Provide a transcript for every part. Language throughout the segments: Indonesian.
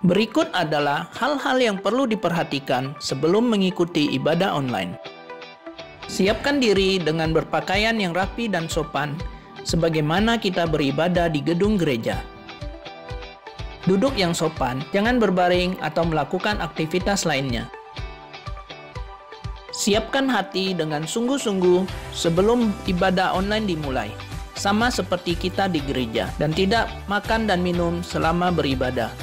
Berikut adalah hal-hal yang perlu diperhatikan sebelum mengikuti ibadah online. Siapkan diri dengan berpakaian yang rapi dan sopan, sebagaimana kita beribadah di gedung gereja. Duduk yang sopan, jangan berbaring atau melakukan aktivitas lainnya. Siapkan hati dengan sungguh-sungguh sebelum ibadah online dimulai, sama seperti kita di gereja, dan tidak makan dan minum selama beribadah.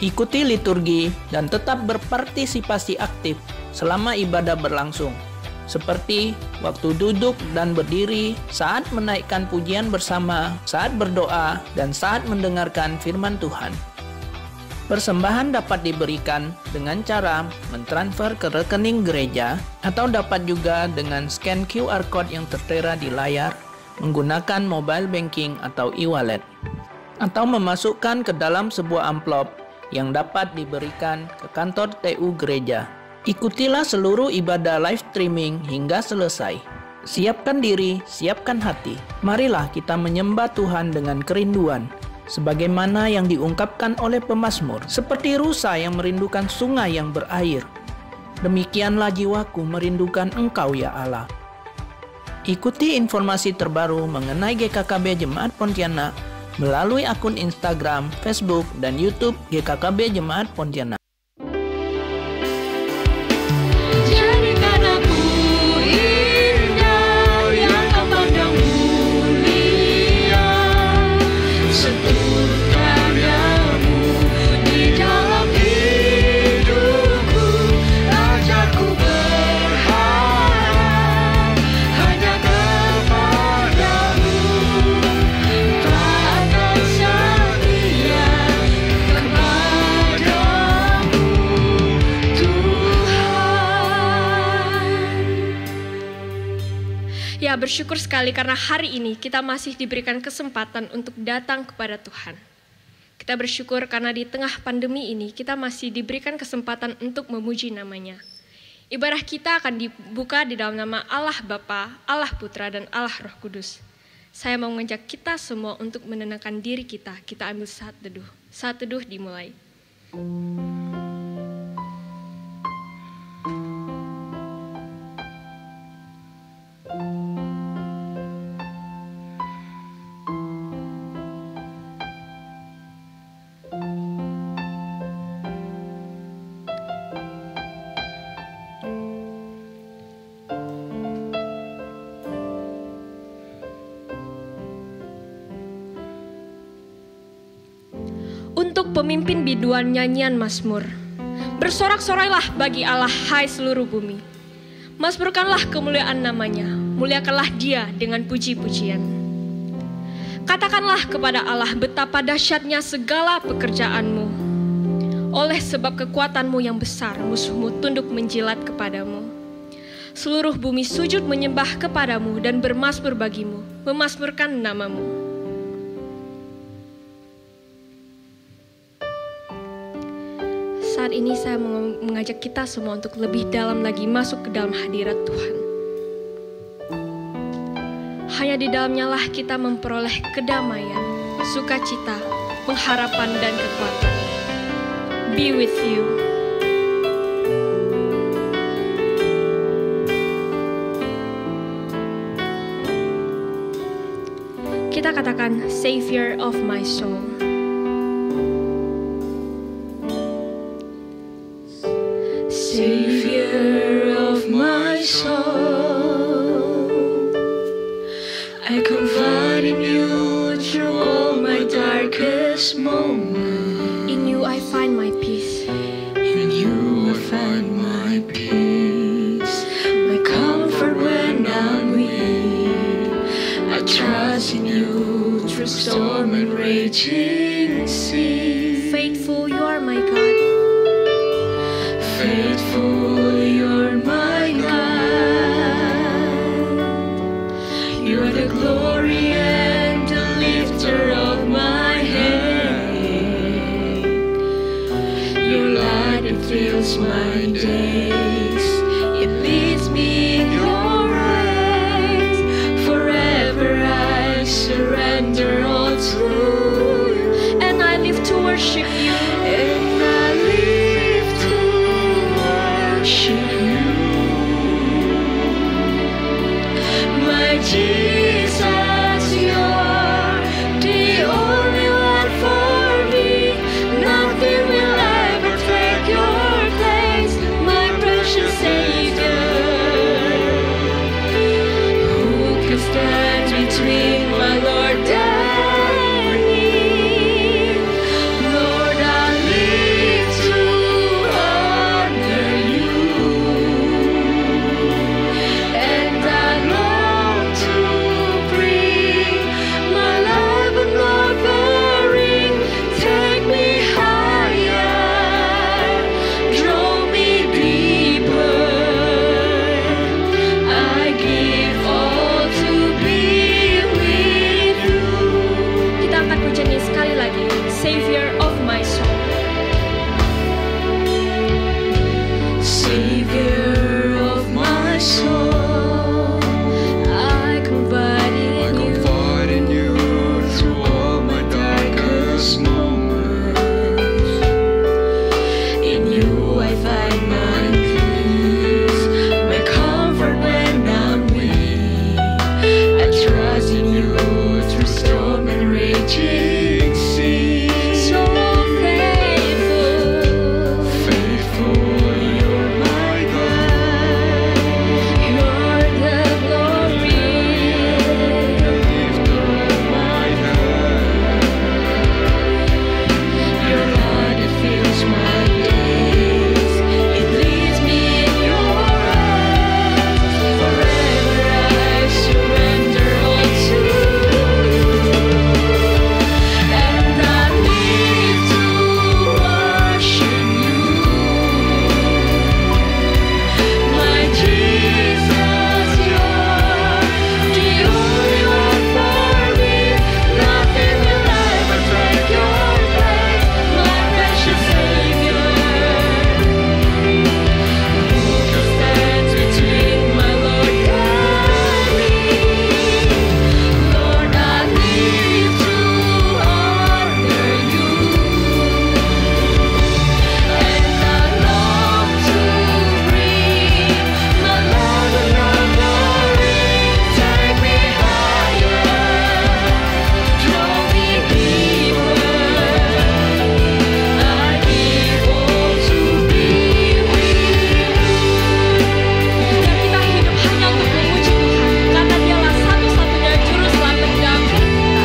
Ikuti liturgi dan tetap berpartisipasi aktif selama ibadah berlangsung, seperti waktu duduk dan berdiri, saat menaikkan pujian bersama, saat berdoa, dan saat mendengarkan firman Tuhan. Persembahan dapat diberikan dengan cara mentransfer ke rekening gereja atau dapat juga dengan scan QR Code yang tertera di layar menggunakan mobile banking atau e-wallet, atau memasukkan ke dalam sebuah amplop yang dapat diberikan ke kantor TU gereja. Ikutilah seluruh ibadah live streaming hingga selesai. Siapkan diri, siapkan hati. Marilah kita menyembah Tuhan dengan kerinduan, sebagaimana yang diungkapkan oleh pemazmur, seperti rusa yang merindukan sungai yang berair. Demikianlah jiwaku merindukan Engkau ya Allah. Ikuti informasi terbaru mengenai GKKB Jemaat Pontianak melalui akun Instagram, Facebook, dan YouTube GKKB Jemaat Pontianak. Ya, bersyukur sekali karena hari ini kita masih diberikan kesempatan untuk datang kepada Tuhan. Kita bersyukur karena di tengah pandemi ini kita masih diberikan kesempatan untuk memuji nama-Nya. Ibadah kita akan dibuka di dalam nama Allah Bapa, Allah Putra, dan Allah Roh Kudus. Saya mau mengajak kita semua untuk menenangkan diri kita. Kita ambil saat teduh. Saat teduh dimulai. Untuk pemimpin biduan nyanyian Mazmur, bersorak-sorailah bagi Allah, hai seluruh bumi. Mazmurkanlah kemuliaan nama-Nya, muliakanlah Dia dengan puji-pujian. Katakanlah kepada Allah betapa dahsyatnya segala pekerjaan-Mu. Oleh sebab kekuatan-Mu yang besar, musuh-Mu tunduk menjilat kepadamu. Seluruh bumi sujud menyembah kepadamu dan bermazmur bagimu, memazmurkan nama-Mu. Saat ini saya mau mengajak kita semua untuk lebih dalam lagi masuk ke dalam hadirat Tuhan. Hanya di dalamnya lah kita memperoleh kedamaian, sukacita, pengharapan, dan kekuatan. Be with you. Kita katakan, Savior of my soul. Savior of my soul, I confide in you through all my darkest moments. In you I find my peace. In you I find my peace, my comfort when I'm weak. I trust in you through storm and raging sea. Faithful you are my God. Faithful, you're my God. You are the glory and the lifter of my head. Your light, it fills my days. It leads me in your ways. Forever I surrender all to you. And I live to worship you. Savior of my soul. Savior of my soul, I confide in you through all my darkest moments. In you I find my peace, my comfort when I'm weak. I trust in you through storm and raging sea. So faithful, faithful, you're my God. You're the glory, the lifter of my head. Your love, it fills my days. It leads me in your arms. Forever I surrender all to you. And I live to worship you. My Jesus, you're the only one for me. Nothing will ever take your place, my precious Savior. Who can stand between my Lord and me? Lord, I live to honor you, and I long to bring my love and glory. Take me higher, draw me deeper. I give all to be with you. Dan kita hidup hanya untuk memuji Tuhan, karena Dialah satu-satunya juru selamat dalam hidup kita.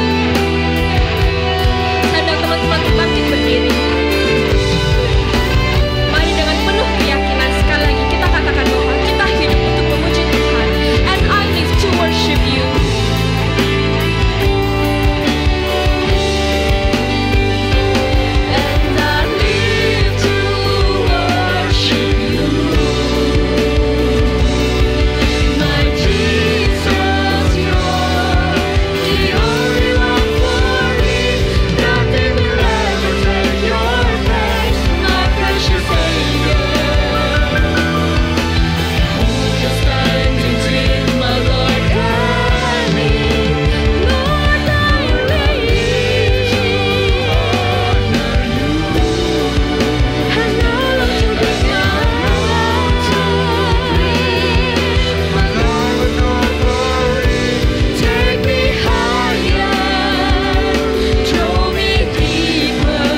Saya undang teman-teman untuk bangkit berdiri. Mari dengan penuh keyakinan sekali lagi kita katakan bahwa kita hidup untuk memuji Tuhan. And I live to worship you. And I live to worship you. My Jesus, you're the only one for me. Nothing will ever take your place, my precious Savior. Who can stand between my Lord and me? Lord, I live to honor you, and I long to bring my love and glory. Take me higher, draw me deeper.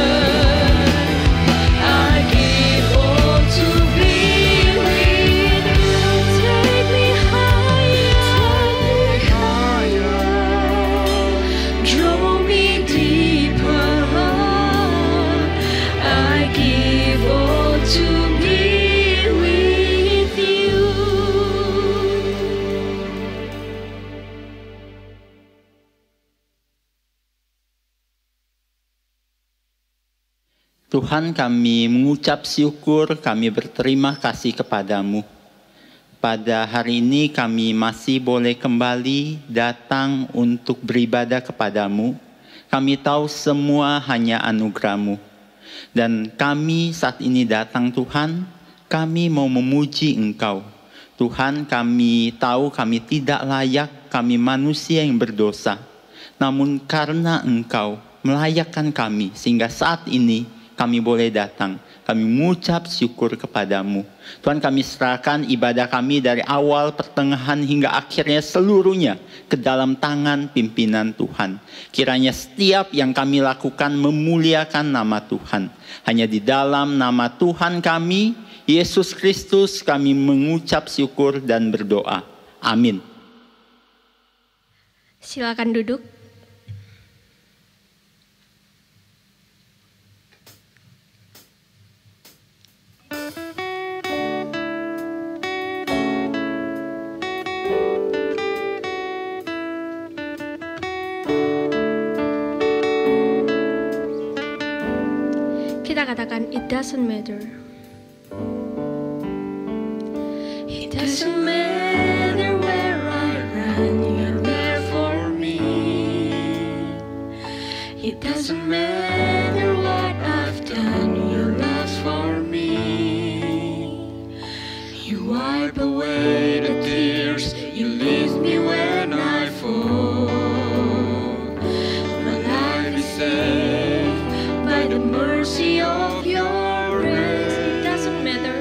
I give all to be with you. Take me higher, draw me deeper. I give all to be with you. Tuhan, kami mengucap syukur, kami berterima kasih kepadamu. Pada hari ini kami masih boleh kembali datang untuk beribadah kepadamu. Kami tahu semua hanya anugerah-Mu. Dan kami saat ini datang Tuhan, kami mau memuji Engkau. Tuhan, kami tahu kami tidak layak, kami manusia yang berdosa. Namun karena Engkau melayakkan kami, sehingga saat ini kami boleh datang. Kami mengucap syukur kepadamu. Tuhan, kami serahkan ibadah kami dari awal, pertengahan, hingga akhirnya seluruhnya ke dalam tangan pimpinan Tuhan. Kiranya setiap yang kami lakukan memuliakan nama Tuhan. Hanya di dalam nama Tuhan kami, Yesus Kristus, kami mengucap syukur dan berdoa. Amin. Silakan duduk. Kita katakan, it doesn't matter. It doesn't matter where I run, you're there for me. It doesn't doesn't matter what I've done, your love's for me. You wipe away the tears, you lift me when I fall. My life is saved by the mercy of your grace. It doesn't matter.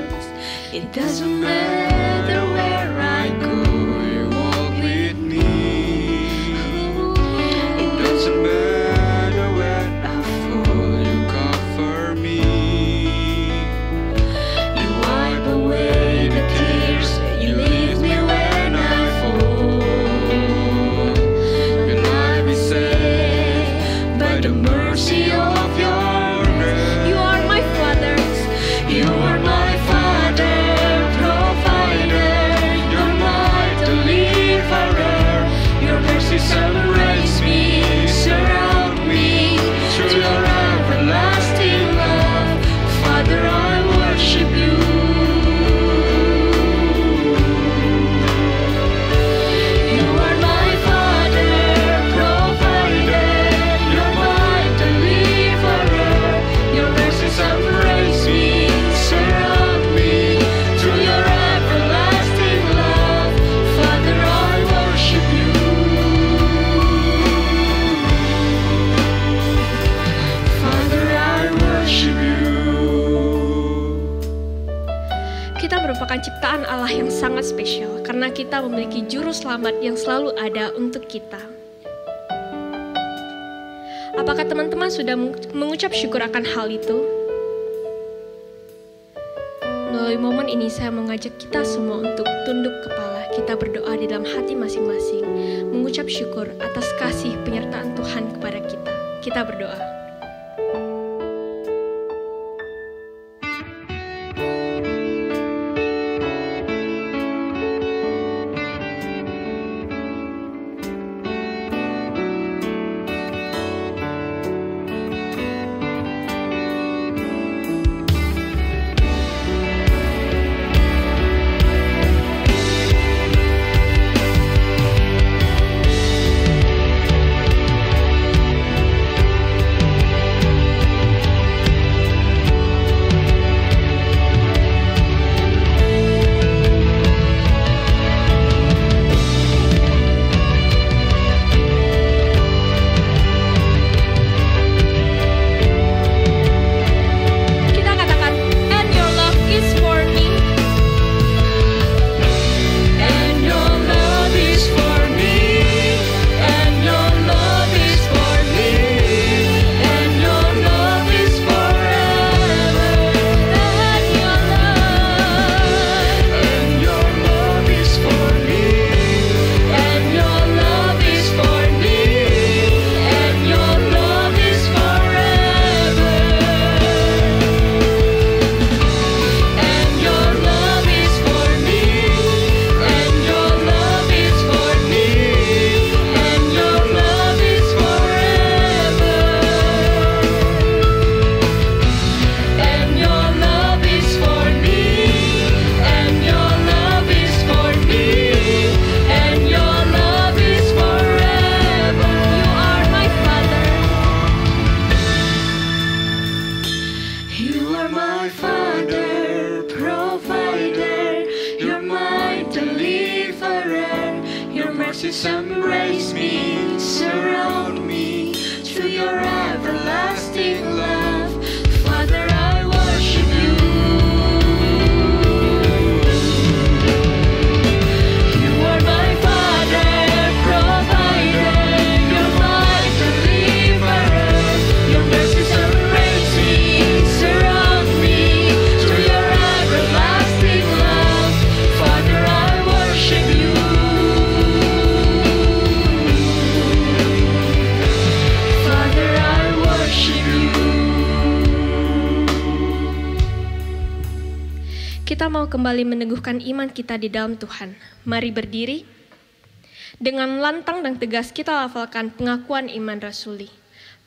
It doesn't matter where I go, you walk with me. It doesn't matter when I fall, you cover me. You wipe away the tears, you lift me when I fall. Your life is saved by the mercy of your grace. You are my Father. You are my Father, provider. You're my deliverer. Your mercy embrace me, surround me through your everlasting love. Father, I worship you. You are my Father, provider. You're my deliverer. Your mercy embrace me, surround me through your everlasting love. Father, I worship you. Father, I worship you. Kita merupakan ciptaan Allah yang sangat spesial karena kita memiliki juru selamat yang selalu ada untuk kita. Apakah teman-teman sudah mengucap syukur akan hal itu? Melalui momen ini saya mengajak kita semua untuk tunduk kepala, kita berdoa di dalam hati masing-masing, mengucap syukur atas kasih penyertaan Tuhan kepada kita. Kita berdoa. Kita katakan, and your love is for me. And your love is for me. And your love is for me. And your love is forever. And your love. And your love is for me. And your love is for me. And your love is forever. And your love is for me. And your love is for me. And your love is forever. And your love is for me. And your love is for me. And your love is forever. You are my Father. You are my Father, provider. You're my deliverer. Your mercies embrace me, surround me through your everlasting love. Father, I worship you. You are my Father, provider. You're my deliverer. Your mercies embrace me, surround me through your everlasting love. Father, I worship you. Father, I worship you. Kita mau kembali meneguhkan iman kita di dalam Tuhan. Mari berdiri. Dengan lantang dan tegas kita lafalkan pengakuan iman rasuli.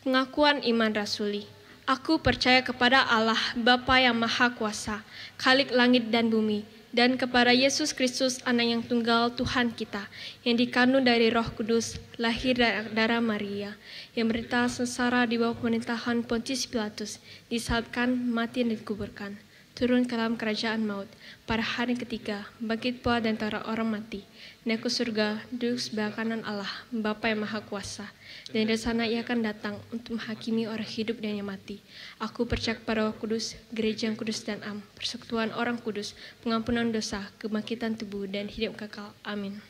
Pengakuan iman rasuli. Aku percaya kepada Allah, Bapa yang Maha Kuasa, Khalik langit dan bumi, dan kepada Yesus Kristus, Anak yang tunggal Tuhan kita, yang dikandung dari Roh Kudus, lahir dari darah Maria, yang menderita sengsara di bawah pemerintahan Pontius Pilatus, disalibkan, mati dan dikuburkan, turun ke dalam kerajaan maut, pada hari ketiga, bangkit pula dari antara orang mati, naik ke surga, duduk sebelah kanan Allah, Bapa yang Maha Kuasa, dan dari sana ia akan datang untuk menghakimi orang hidup dan yang mati. Aku percaya kepada Roh Kudus, gereja yang kudus dan am, persekutuan orang kudus, pengampunan dosa, kebangkitan tubuh, dan hidup kekal. Amin.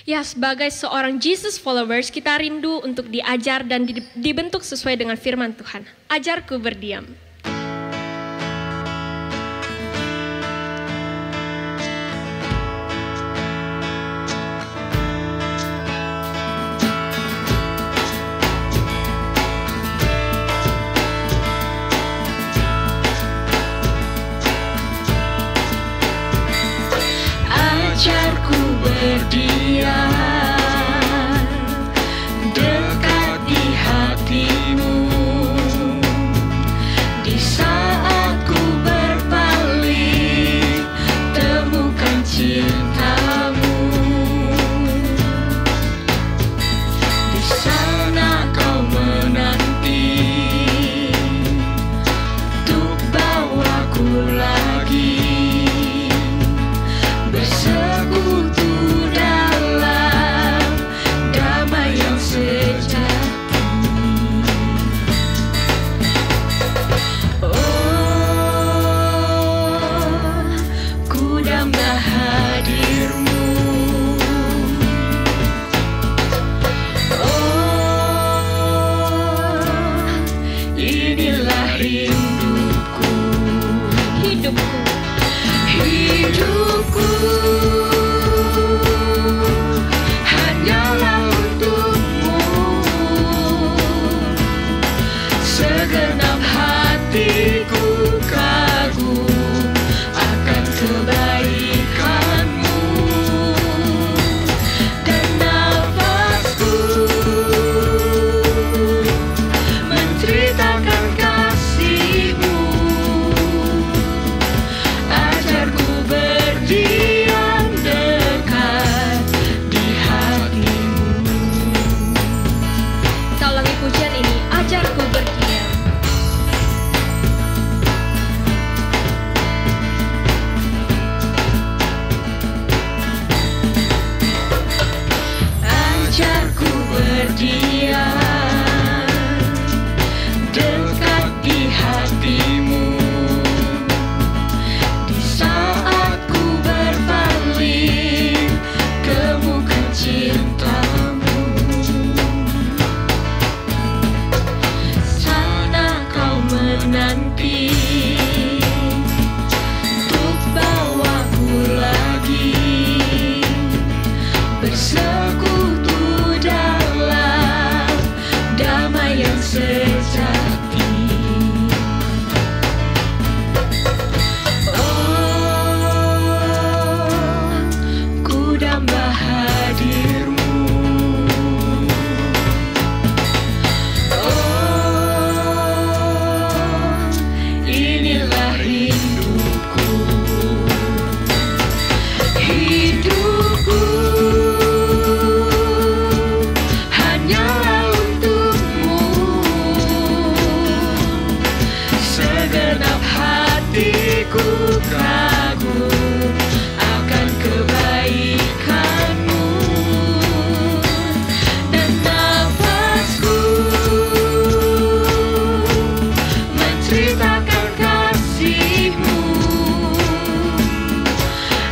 Ya, sebagai seorang Jesus followers, kita rindu untuk diajar dan dibentuk sesuai dengan firman Tuhan. Ajarku berdiam. Ajarku berdiam dekat di hatimu, di saat ku berpaling temukan cintamu, di sana kau menanti untuk bawaku lagi bersekutu dalam damai yang sejati. Oh, ku damba hadirmu. Oh, inilah rinduku, hidupku, hidupku hanyalah untukmu. Segenap hatiku kagum akan kebaikanmu, dan nafasku menceritakan kasih-Mu. Ajarku berdiam dekat di hatimu. Kita ulangi pujian ini, ajarku berdiam. Ajarku berdiam dekat di hatimu, di saat ku berpaling temukan cintamu. Sana kau menanti untuk bawaku lagi bersekutu dalam damai yang sejati. Oh, ku damba hadirmu. Oh, inilah rinduku, hidupku hanyalah untukmu. Segenap hatiku kagum akan kebaikanmu, dan nafasku menceritakan kasih-Mu.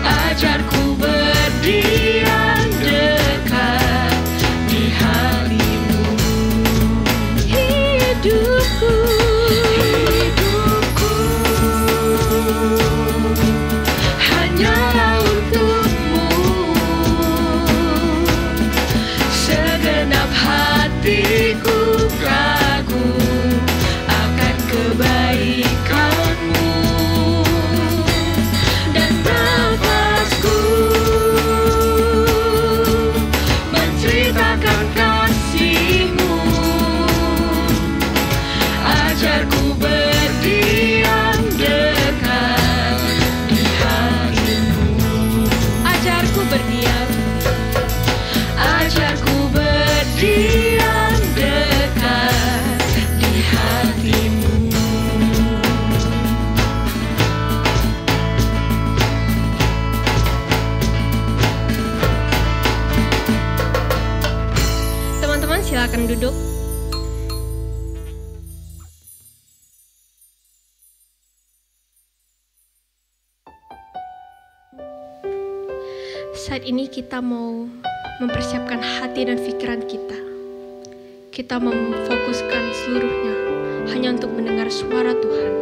Ajarku berdiam dekat di hatimu. Hidupku, hidupku Saat ini kita mau mempersiapkan hati dan pikiran kita. Kita memfokuskan seluruhnya hanya untuk mendengar suara Tuhan.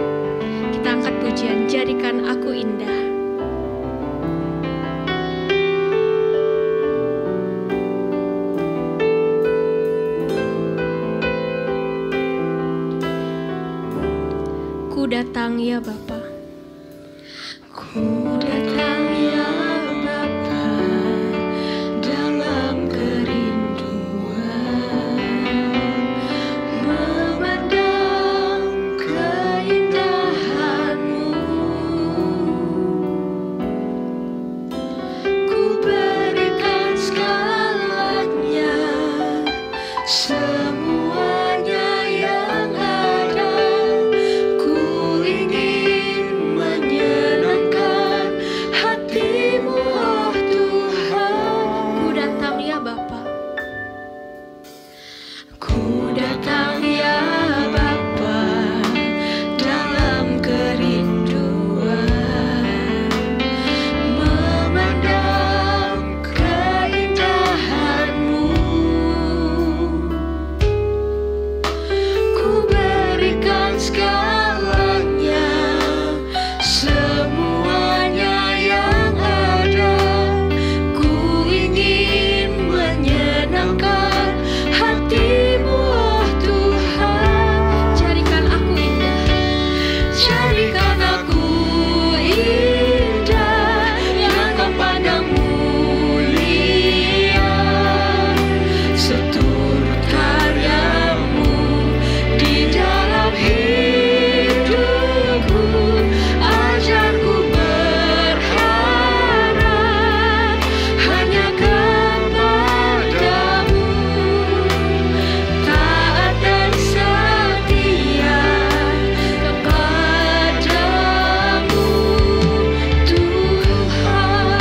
Kita angkat pujian, jadikan aku indah. Ku datang ya Bapa. Ku datang ya Bapa dalam kerinduan, memandang keindahan-Mu. Ku berikan segalanya, semuanya yang ada. Ku ingin menyenangkan hati-Mu, oh Tuhan. Ku datang ya Bapa. Ku datang ya Bapa dalam kerinduan, memandang keindahan-Mu. Ku berikan segalanya, semuanya yang ada. Ku ingin menyenangkan hati-Mu, oh Tuhan. Jadikan aku indah. Jadikan aku indah, yang Kau pandang mulia. Seturut karya-Mu di dalam hidupku. Ajarku berharap hanya kepadamu, taat dan setia kepadamu, Tuhan.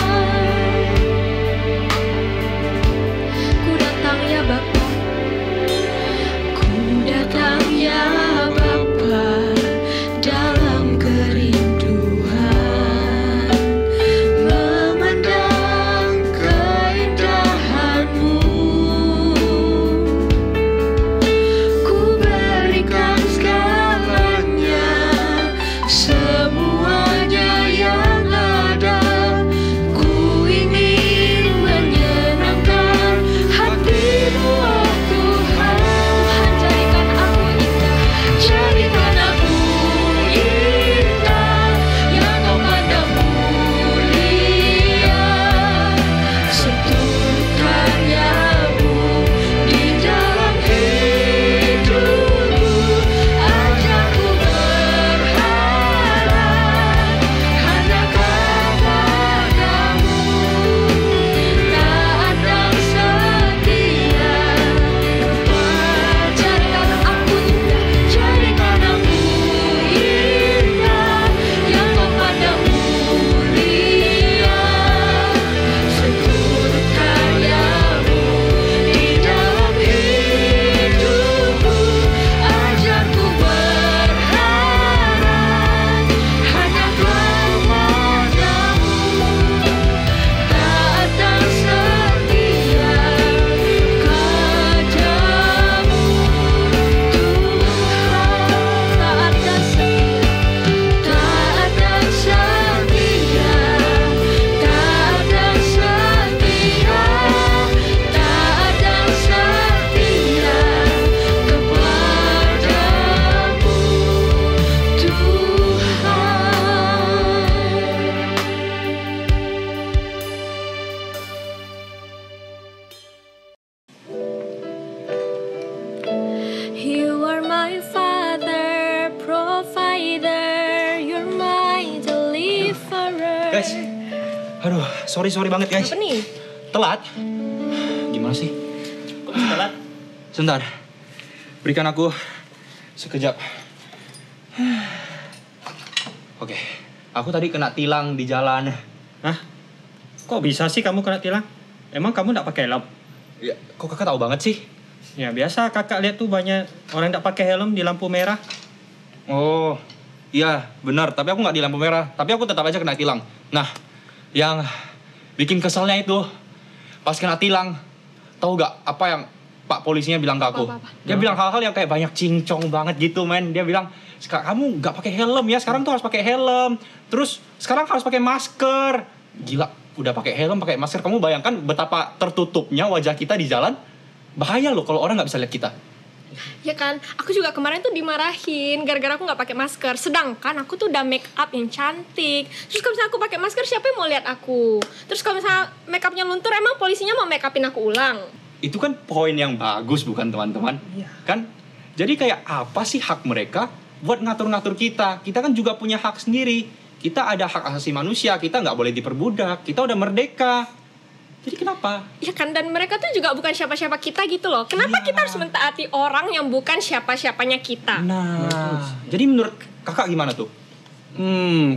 Ku datang ya Bapa. Ku datang ya Bapa dalam kerinduan, memandang keindahan-Mu. Ku berikan segalanya, semuanya yang ada. Ku ingin menyenangkan hati-Mu, oh Tuhan. Jadikan aku indah. Jadikan aku indah, yang Kau pandang mulia. Seturut karya-Mu di dalam hidupku. Ajarku berharap hanya kepadamu, taat dan setia Jadikan aku indah. Jadikan aku indah, yang Kau pandang mulia. Seturut karya-Mu di dalam hidupku. Ajarku berharap hanya kepadamu, taat dan setia kepadamu, Tuhan. Taat dan setia. Taat dan setia, taat dan setia, taat dan setia kepadamu, Tuhan. You are my Father, provider. You're my deliverer. Guys, aduh, sorry banget guys. Apa nih? Telat. Gimana sih? Kok bisa telat? Sebentar. Berikan aku sekejap. Oke, aku tadi kena tilang di jalan. Hah? Kok bisa sih kamu kena tilang? Emang kamu nggak pakai helm? Ya, kok kakak tahu banget sih? Ya biasa kakak lihat tuh banyak orang nggak pakai helm di lampu merah. Oh, iya benar. Tapi aku nggak di lampu merah. Tapi aku tetap aja kena tilang. Nah, bikin keselnya itu pas kena tilang. Tahu gak apa yang Pak polisinya bilang ke aku? Apa? Dia bilang hal-hal yang kayak banyak cincong banget gitu, men. Dia bilang, kamu gak pakai helm ya, sekarang tuh harus pakai helm. Terus sekarang harus pakai masker. Gila, udah pakai helm, pakai masker. Kamu bayangkan betapa tertutupnya wajah kita di jalan. Bahaya loh kalau orang gak bisa lihat kita. Ya kan, aku juga kemarin tuh dimarahin gara-gara aku nggak pakai masker. Sedangkan aku tuh udah make up yang cantik. Terus kalau misalnya aku pakai masker, siapa yang mau lihat aku? Terus kalau misalnya make upnya luntur, emang polisinya mau make upin aku ulang? Itu kan poin yang bagus bukan teman-teman? Iya. Kan? Jadi kayak apa sih hak mereka buat ngatur-ngatur kita? Kita kan juga punya hak sendiri. Kita ada hak asasi manusia, kita nggak boleh diperbudak. Kita udah merdeka. Jadi kenapa? Ya kan, dan mereka tuh juga bukan siapa-siapa kita gitu loh. Kenapa kita harus mentaati orang yang bukan siapa-siapanya kita? Nah, jadi menurut kakak gimana tuh?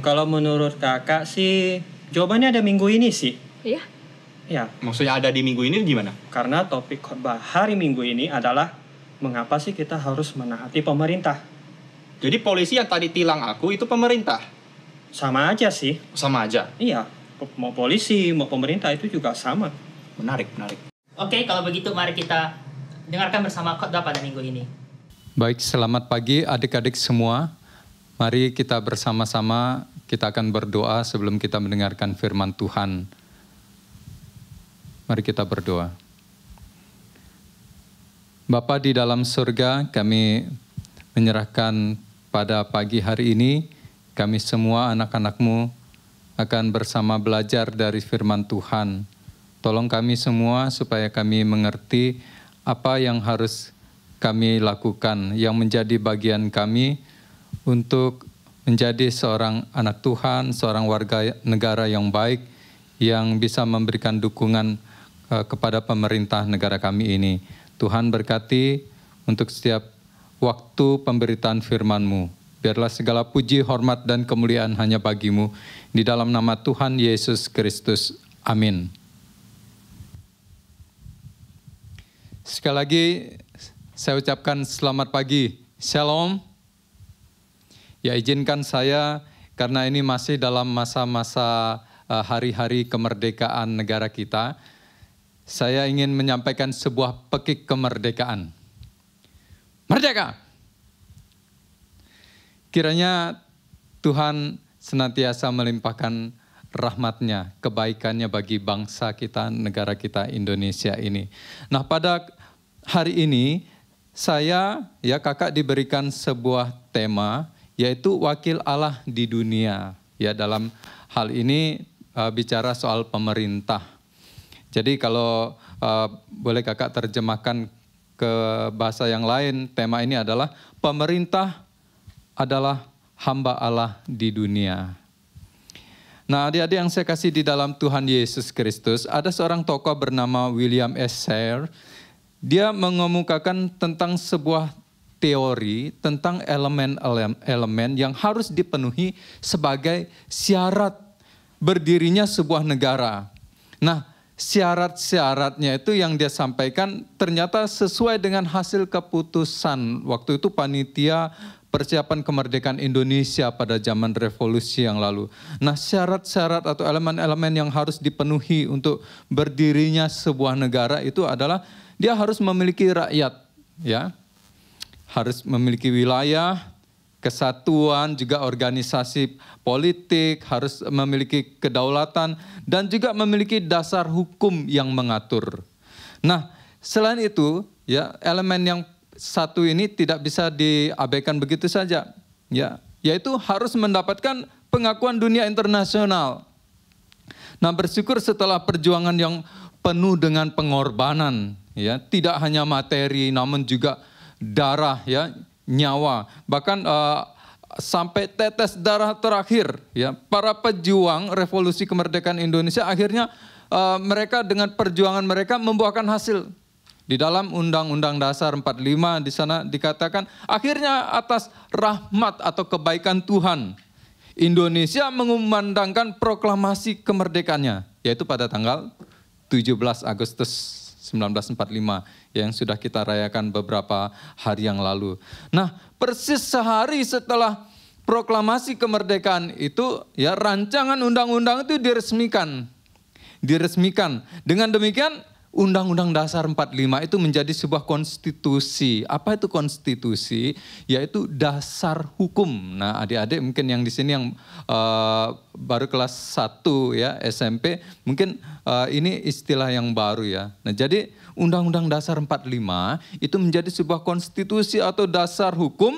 Kalau menurut kakak sih jawabannya ada minggu ini sih. Iya. Ya, Maksudnya ada di minggu ini gimana? karena topik khotbah hari Minggu ini adalah mengapa sih kita harus menaati pemerintah. Jadi polisi yang tadi tilang aku itu pemerintah? Sama aja sih. Sama aja? Iya, mau polisi, mau pemerintah itu juga sama. Menarik. Oke, kalau begitu mari kita dengarkan bersama khotbah pada minggu ini. Baik, selamat pagi adik-adik semua. Mari kita bersama-sama, kita akan berdoa sebelum kita mendengarkan firman Tuhan. Mari kita berdoa. Bapa di dalam surga, kami menyerahkan pada pagi hari ini, kami semua anak-anak-Mu akan bersama belajar dari firman Tuhan. Tolong kami semua supaya kami mengerti apa yang harus kami lakukan, yang menjadi bagian kami untuk menjadi seorang anak Tuhan, seorang warga negara yang baik, yang bisa memberikan dukungan kepada pemerintah negara kami ini. Tuhan berkati untuk setiap waktu pemberitaan firman-Mu. Biarlah segala puji, hormat, dan kemuliaan hanya bagi-Mu. Di dalam nama Tuhan Yesus Kristus. Amin. Sekali lagi saya ucapkan selamat pagi. Shalom. Ya, izinkan saya karena ini masih dalam masa-masa hari-hari kemerdekaan negara kita. Saya ingin menyampaikan sebuah pekik kemerdekaan. Merdeka! Kiranya Tuhan senantiasa melimpahkan rahmat-Nya, kebaikannya bagi bangsa kita, negara kita Indonesia ini. Nah, pada hari ini kakak diberikan sebuah tema, yaitu wakil Allah di dunia. Ya, dalam hal ini bicara soal pemerintah. Jadi kalau boleh kakak terjemahkan ke bahasa yang lain, tema ini adalah pemerintah adalah hamba Allah di dunia. Nah, adik-adik yang saya kasih di dalam Tuhan Yesus Kristus, ada seorang tokoh bernama William S. Share. Dia mengemukakan tentang sebuah teori tentang elemen-elemen yang harus dipenuhi sebagai syarat berdirinya sebuah negara. Nah, syarat-syaratnya itu yang dia sampaikan ternyata sesuai dengan hasil keputusan. Waktu itu panitia persiapan kemerdekaan Indonesia pada zaman revolusi yang lalu. Nah, syarat-syarat atau elemen-elemen yang harus dipenuhi untuk berdirinya sebuah negara itu adalah dia harus memiliki rakyat, ya. Harus memiliki wilayah, kesatuan, juga organisasi politik, harus memiliki kedaulatan, dan juga memiliki dasar hukum yang mengatur. Nah, selain itu, ya, elemen yang satu ini tidak bisa diabaikan begitu saja, ya, yaitu harus mendapatkan pengakuan dunia internasional. Nah, bersyukur setelah perjuangan yang penuh dengan pengorbanan, ya, tidak hanya materi, namun juga darah, ya, nyawa, bahkan sampai tetes darah terakhir, ya, para pejuang revolusi kemerdekaan Indonesia akhirnya mereka dengan perjuangan mereka membuahkan hasil. Di dalam Undang-Undang Dasar 45 di sana dikatakan akhirnya atas rahmat atau kebaikan Tuhan Indonesia mengumandangkan proklamasi kemerdekaannya, yaitu pada tanggal 17 Agustus 1945 yang sudah kita rayakan beberapa hari yang lalu. Nah, persis sehari setelah proklamasi kemerdekaan itu, ya, rancangan undang-undang itu diresmikan. diresmikan. Dengan demikian Undang-Undang Dasar 45 itu menjadi sebuah konstitusi. Apa itu konstitusi? Yaitu dasar hukum. Nah, adik-adik mungkin yang di sini yang baru kelas 1 ya, SMP, mungkin ini istilah yang baru ya. Nah, jadi Undang-Undang Dasar 45 itu menjadi sebuah konstitusi atau dasar hukum.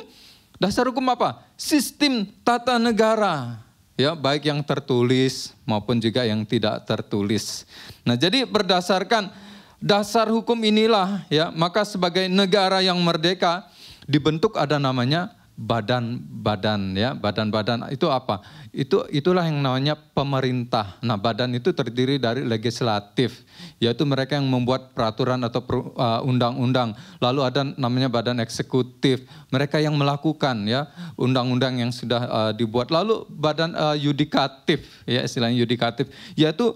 Dasar hukum apa? Sistem tata negara. Ya, baik yang tertulis maupun juga yang tidak tertulis. Nah, jadi berdasarkan dasar hukum inilah ya, maka sebagai negara yang merdeka dibentuk ada namanya badan-badan ya. Badan-badan itu apa? Itulah yang namanya pemerintah. Nah, badan itu terdiri dari legislatif, yaitu mereka yang membuat peraturan atau undang-undang. Lalu ada namanya badan eksekutif, mereka yang melakukan ya undang-undang yang sudah dibuat. Lalu badan yudikatif ya, istilahnya yudikatif, yaitu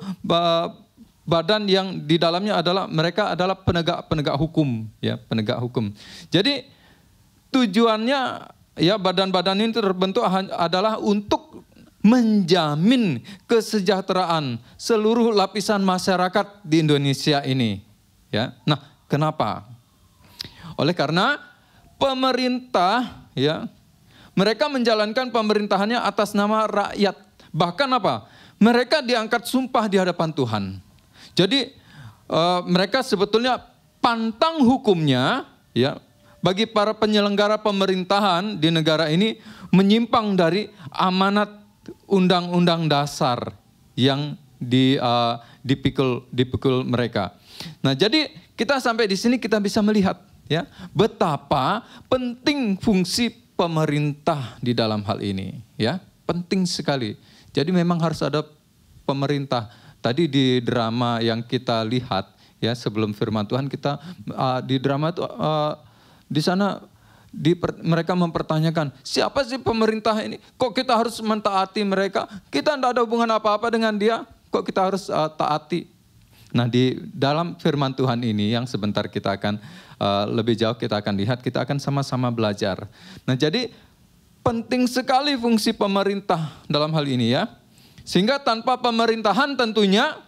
badan yang di dalamnya mereka adalah penegak hukum ya, penegak hukum. Jadi tujuannya ya, badan-badan ini terbentuk adalah untuk menjamin kesejahteraan seluruh lapisan masyarakat di Indonesia ini. Ya, nah kenapa? Oleh karena pemerintah ya, mereka menjalankan pemerintahannya atas nama rakyat. Bahkan apa? Mereka diangkat sumpah di hadapan Tuhan. Jadi mereka sebetulnya pantang hukumnya ya. Bagi para penyelenggara pemerintahan di negara ini menyimpang dari amanat undang-undang dasar yang dipikul mereka. Nah, jadi kita sampai di sini kita bisa melihat ya betapa penting fungsi pemerintah di dalam hal ini ya, penting sekali. Jadi memang harus ada pemerintah. Tadi di drama yang kita lihat ya sebelum firman Tuhan kita di drama itu di sana mereka mempertanyakan, siapa sih pemerintah ini? Kok kita harus mentaati mereka? Kita tidak ada hubungan apa-apa dengan dia, kok kita harus taati? Nah, di dalam firman Tuhan ini yang sebentar kita akan lebih jauh kita akan lihat, kita akan sama-sama belajar. Nah, jadi penting sekali fungsi pemerintah dalam hal ini ya. Sehingga tanpa pemerintahan tentunya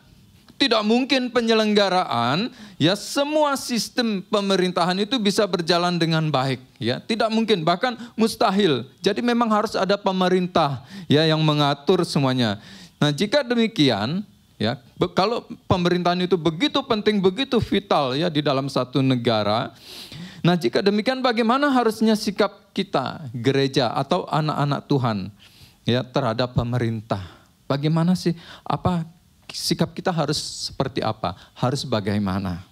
tidak mungkin penyelenggaraan ya semua sistem pemerintahan itu bisa berjalan dengan baik ya, tidak mungkin, bahkan mustahil. Jadi memang harus ada pemerintah ya yang mengatur semuanya. Nah, jika demikian ya, kalau pemerintahan itu begitu penting, begitu vital ya di dalam satu negara. Nah, jika demikian bagaimana harusnya sikap kita gereja atau anak-anak Tuhan ya terhadap pemerintah? Bagaimana sih, apa sikap kita harus seperti apa? Harus bagaimana?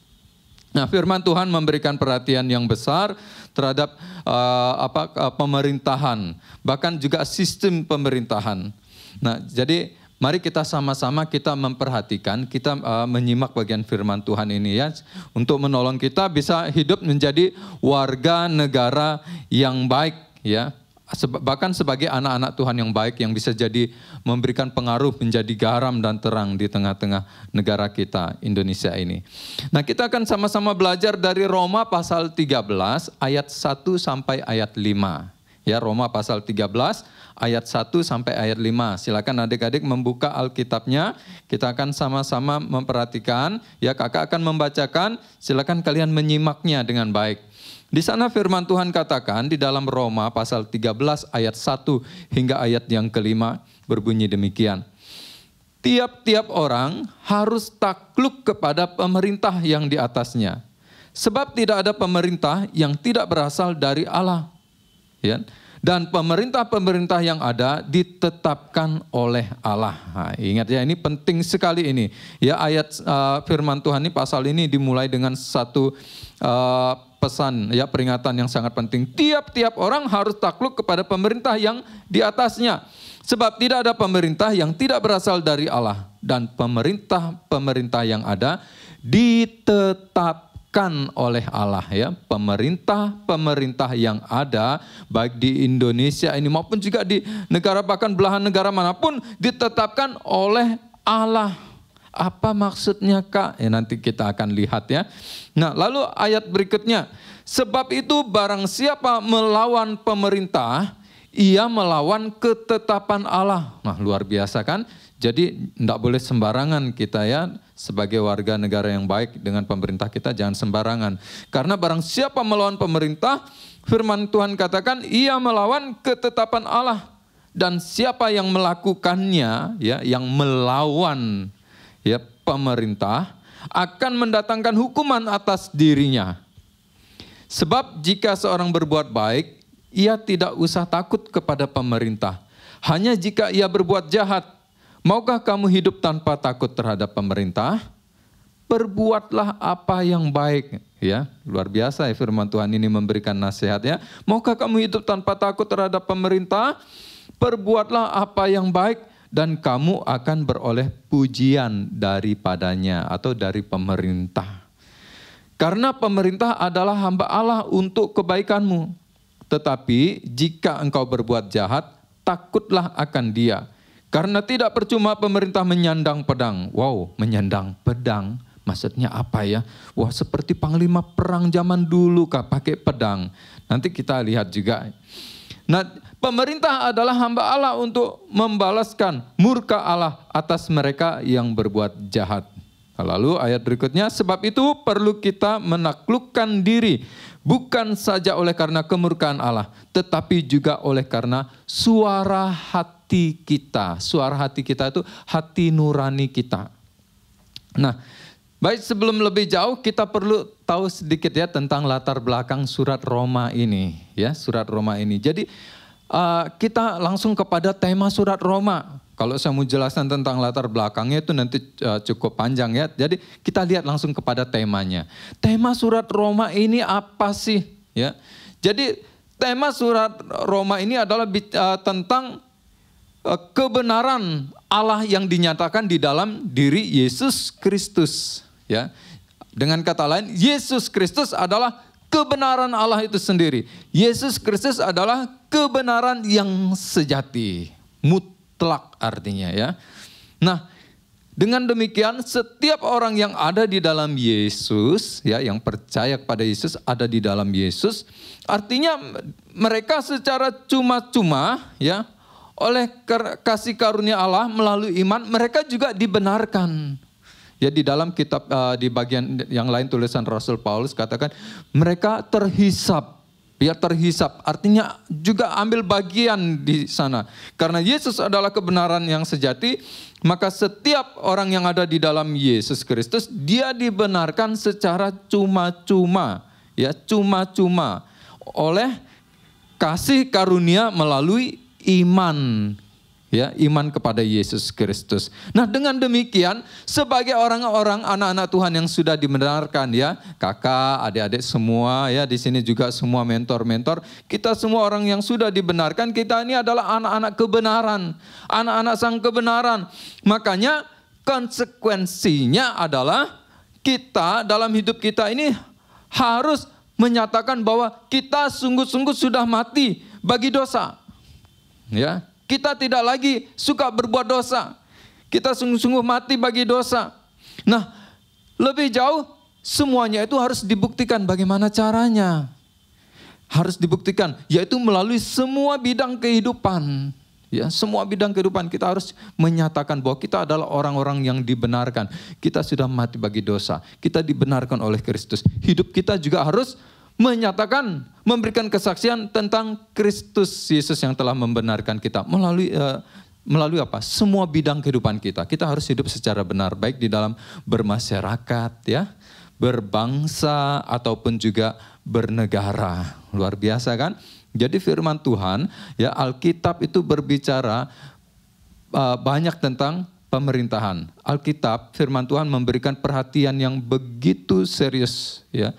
Nah, firman Tuhan memberikan perhatian yang besar terhadap pemerintahan, bahkan juga sistem pemerintahan. Nah, jadi mari kita sama-sama kita memperhatikan, kita menyimak bagian firman Tuhan ini ya, untuk menolong kita bisa hidup menjadi warga negara yang baik ya. Bahkan sebagai anak-anak Tuhan yang baik yang bisa jadi memberikan pengaruh menjadi garam dan terang di tengah-tengah negara kita Indonesia ini. Nah, kita akan sama-sama belajar dari Roma pasal 13 ayat 1 sampai ayat 5. Ya, Roma pasal 13 ayat 1 sampai ayat 5. Silakan adik-adik membuka Alkitabnya. Kita akan sama-sama memperhatikan. Ya, kakak akan membacakan. Silakan kalian menyimaknya dengan baik. Di sana firman Tuhan katakan di dalam Roma pasal 13 ayat 1 hingga ayat yang kelima berbunyi demikian. Tiap-tiap orang harus takluk kepada pemerintah yang di atasnya. Sebab tidak ada pemerintah yang tidak berasal dari Allah. Ya. Dan pemerintah-pemerintah yang ada ditetapkan oleh Allah. Nah, ingat ya, ini penting sekali ini. Ya, ayat firman Tuhan ini, pasal ini dimulai dengan satu pesan, ya, peringatan yang sangat penting. Tiap-tiap orang harus takluk kepada pemerintah yang di atasnya. Sebab tidak ada pemerintah yang tidak berasal dari Allah. Dan pemerintah-pemerintah yang ada ditetapkan oleh Allah, ya. Pemerintah yang ada baik di Indonesia ini maupun juga di negara, bahkan belahan negara manapun, ditetapkan oleh Allah. Apa maksudnya, Kak? Ya, nanti kita akan lihat ya. Nah, lalu ayat berikutnya. Sebab itu barang siapa melawan pemerintah, ia melawan ketetapan Allah. Nah, luar biasa kan? Jadi tidak boleh sembarangan kita ya sebagai warga negara yang baik dengan pemerintah kita jangan sembarangan. Karena barang siapa melawan pemerintah, firman Tuhan katakan ia melawan ketetapan Allah. Dan siapa yang melakukannya, ya, yang melawan ya pemerintah akan mendatangkan hukuman atas dirinya. Sebab jika seorang berbuat baik, ia tidak usah takut kepada pemerintah. Hanya jika ia berbuat jahat, maukah kamu hidup tanpa takut terhadap pemerintah? Perbuatlah apa yang baik. Ya, luar biasa ya firman Tuhan ini memberikan nasihat ya. Maukah kamu hidup tanpa takut terhadap pemerintah? Perbuatlah apa yang baik dan kamu akan beroleh pujian daripadanya atau dari pemerintah. Karena pemerintah adalah hamba Allah untuk kebaikanmu. Tetapi jika engkau berbuat jahat, takutlah akan dia. Karena tidak percuma pemerintah menyandang pedang. Wow, menyandang pedang. Maksudnya apa ya? Wah, seperti panglima perang zaman dulu kah pakai pedang. Nanti kita lihat juga. Nah, pemerintah adalah hamba Allah untuk membalaskan murka Allah atas mereka yang berbuat jahat. Lalu ayat berikutnya, sebab itu perlu kita menaklukkan diri, bukan saja oleh karena kemurkaan Allah, tetapi juga oleh karena suara hati kita. Suara hati kita itu hati nurani kita. Nah, baik, sebelum lebih jauh kita perlu tahu sedikit ya tentang latar belakang surat Roma ini. Ya, surat Roma ini. Jadi kita langsung kepada tema surat Roma. Kalau saya mau jelaskan tentang latar belakangnya itu nanti cukup panjang ya. Jadi kita lihat langsung kepada temanya. Tema surat Roma ini apa sih? Ya, jadi tema surat Roma ini adalah tentang kebenaran Allah yang dinyatakan di dalam diri Yesus Kristus. Ya, dengan kata lain, Yesus Kristus adalah kebenaran Allah itu sendiri. Yesus Kristus adalah kebenaran yang sejati, mutlak artinya ya. Nah, dengan demikian setiap orang yang ada di dalam Yesus, ya, yang percaya kepada Yesus ada di dalam Yesus, artinya mereka secara cuma-cuma ya oleh kasih karunia Allah melalui iman mereka juga dibenarkan. Ya, di dalam kitab di bagian yang lain tulisan Rasul Paulus katakan mereka terhisap. Ya, terhisap artinya juga ambil bagian di sana. Karena Yesus adalah kebenaran yang sejati, maka setiap orang yang ada di dalam Yesus Kristus dia dibenarkan secara cuma-cuma, ya, cuma-cuma oleh kasih karunia melalui iman. Ya, iman kepada Yesus Kristus. Nah, dengan demikian sebagai orang-orang anak-anak Tuhan yang sudah dibenarkan ya, kakak, adik-adik semua ya, di sini juga semua mentor-mentor, kita semua orang yang sudah dibenarkan, kita ini adalah anak-anak kebenaran, anak-anak sang kebenaran. Makanya konsekuensinya adalah kita dalam hidup kita ini harus menyatakan bahwa kita sungguh-sungguh sudah mati bagi dosa. Ya. Kita tidak lagi suka berbuat dosa. Kita sungguh-sungguh mati bagi dosa. Nah, lebih jauh semuanya itu harus dibuktikan. Bagaimana caranya? Harus dibuktikan, yaitu melalui semua bidang kehidupan. Ya, semua bidang kehidupan kita harus menyatakan bahwa kita adalah orang-orang yang dibenarkan. Kita sudah mati bagi dosa. Kita dibenarkan oleh Kristus. Hidup kita juga harus menyatakan, memberikan kesaksian tentang Kristus Yesus yang telah membenarkan kita melalui apa? Semua bidang kehidupan kita. Kita harus hidup secara benar, baik di dalam bermasyarakat, ya, berbangsa ataupun juga bernegara. Luar biasa kan? Jadi firman Tuhan, ya, Alkitab itu berbicara banyak tentang pemerintahan. Alkitab, firman Tuhan memberikan perhatian yang begitu serius, ya,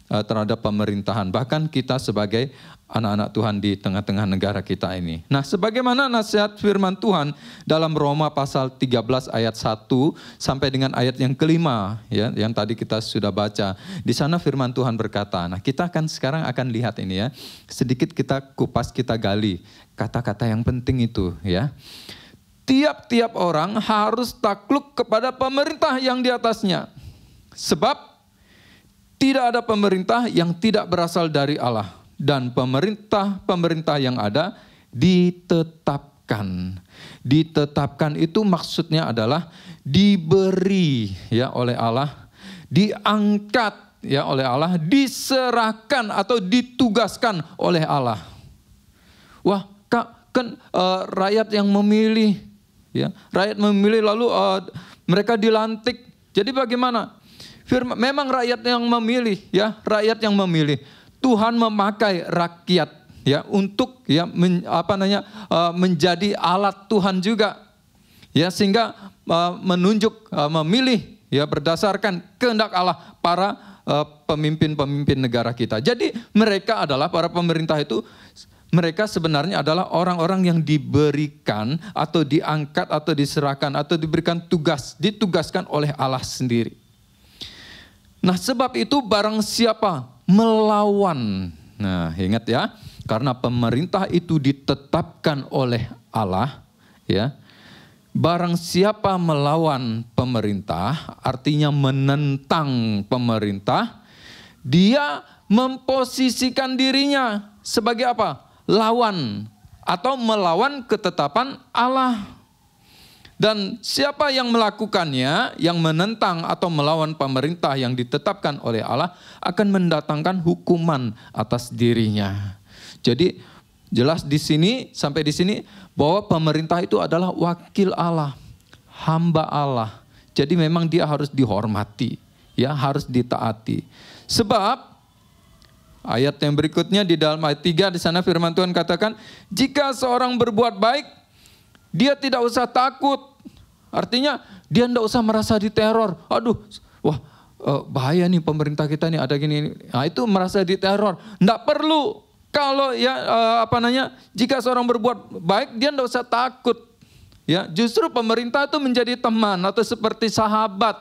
terhadap pemerintahan. Bahkan kita sebagai anak-anak Tuhan di tengah-tengah negara kita ini. Nah, sebagaimana nasihat firman Tuhan dalam Roma pasal 13 ayat 1 sampai dengan ayat yang kelima, ya, yang tadi kita sudah baca. Di sana firman Tuhan berkata, nah kita sekarang akan lihat ini ya. Sedikit kita kupas, kita gali kata-kata yang penting itu ya. Tiap-tiap orang harus takluk kepada pemerintah yang di atasnya. Sebab tidak ada pemerintah yang tidak berasal dari Allah. Dan pemerintah-pemerintah yang ada ditetapkan ditetapkan. Ditetapkan itu maksudnya adalah diberi ya oleh Allah, diangkat ya oleh Allah, diserahkan atau ditugaskan oleh Allah. Wah, Kak, kan rakyat yang memilih ya, rakyat memilih lalu mereka dilantik. Jadi bagaimana? Memang rakyat yang memilih ya, rakyat yang memilih. Tuhan memakai rakyat ya untuk ya menjadi alat Tuhan juga. Ya, sehingga menunjuk memilih ya berdasarkan kehendak Allah para pemimpin-pemimpin negara kita. Jadi mereka adalah para pemerintah itu, mereka sebenarnya adalah orang-orang yang diberikan atau diangkat atau diserahkan atau diberikan tugas, ditugaskan oleh Allah sendiri. Nah, sebab itu barang siapa melawan, nah ingat ya, karena pemerintah itu ditetapkan oleh Allah ya. Barang siapa melawan pemerintah, artinya menentang pemerintah, dia memposisikan dirinya sebagai apa? Lawan atau melawan ketetapan Allah. Dan siapa yang melakukannya, yang menentang atau melawan pemerintah yang ditetapkan oleh Allah, akan mendatangkan hukuman atas dirinya. Jadi jelas di sini, sampai di sini, bahwa pemerintah itu adalah wakil Allah, hamba Allah. Jadi memang dia harus dihormati, ya harus ditaati. Sebab ayat yang berikutnya di dalam ayat 3 di sana firman Tuhan katakan, jika seorang berbuat baik, dia tidak usah takut. Artinya dia tidak usah merasa diteror. Aduh, wah bahaya nih pemerintah kita nih ada gini. Nah itu merasa diteror. Tidak perlu. Kalau ya jika seorang berbuat baik dia tidak usah takut. Ya, justru pemerintah itu menjadi teman atau seperti sahabat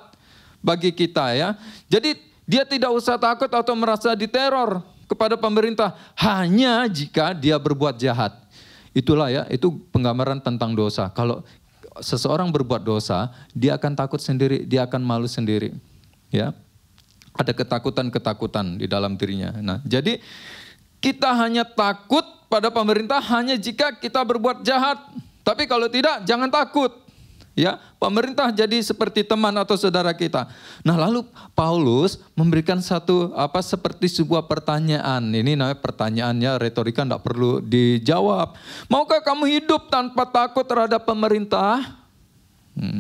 bagi kita ya. Jadi dia tidak usah takut atau merasa diteror kepada pemerintah hanya jika dia berbuat jahat. Itulah ya, itu penggambaran tentang dosa. Kalau seseorang berbuat dosa, dia akan takut sendiri, dia akan malu sendiri. Ya, ada ketakutan-ketakutan di dalam dirinya. Nah, jadi kita hanya takut pada pemerintah hanya jika kita berbuat jahat. Tapi kalau tidak, jangan takut. Ya, pemerintah jadi seperti teman atau saudara kita. Nah, lalu Paulus memberikan seperti sebuah pertanyaan. Ini namanya pertanyaannya retorika, tidak perlu dijawab. Maukah kamu hidup tanpa takut terhadap pemerintah?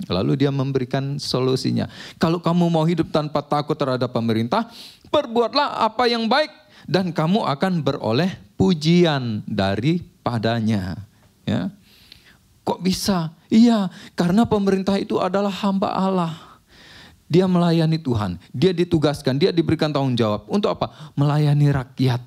Lalu dia memberikan solusinya. Kalau kamu mau hidup tanpa takut terhadap pemerintah, perbuatlah apa yang baik dan kamu akan beroleh pujian daripadanya. Ya. Kok bisa? Iya, karena pemerintah itu adalah hamba Allah. Dia melayani Tuhan, dia ditugaskan, dia diberikan tanggung jawab. Untuk apa? Melayani rakyat.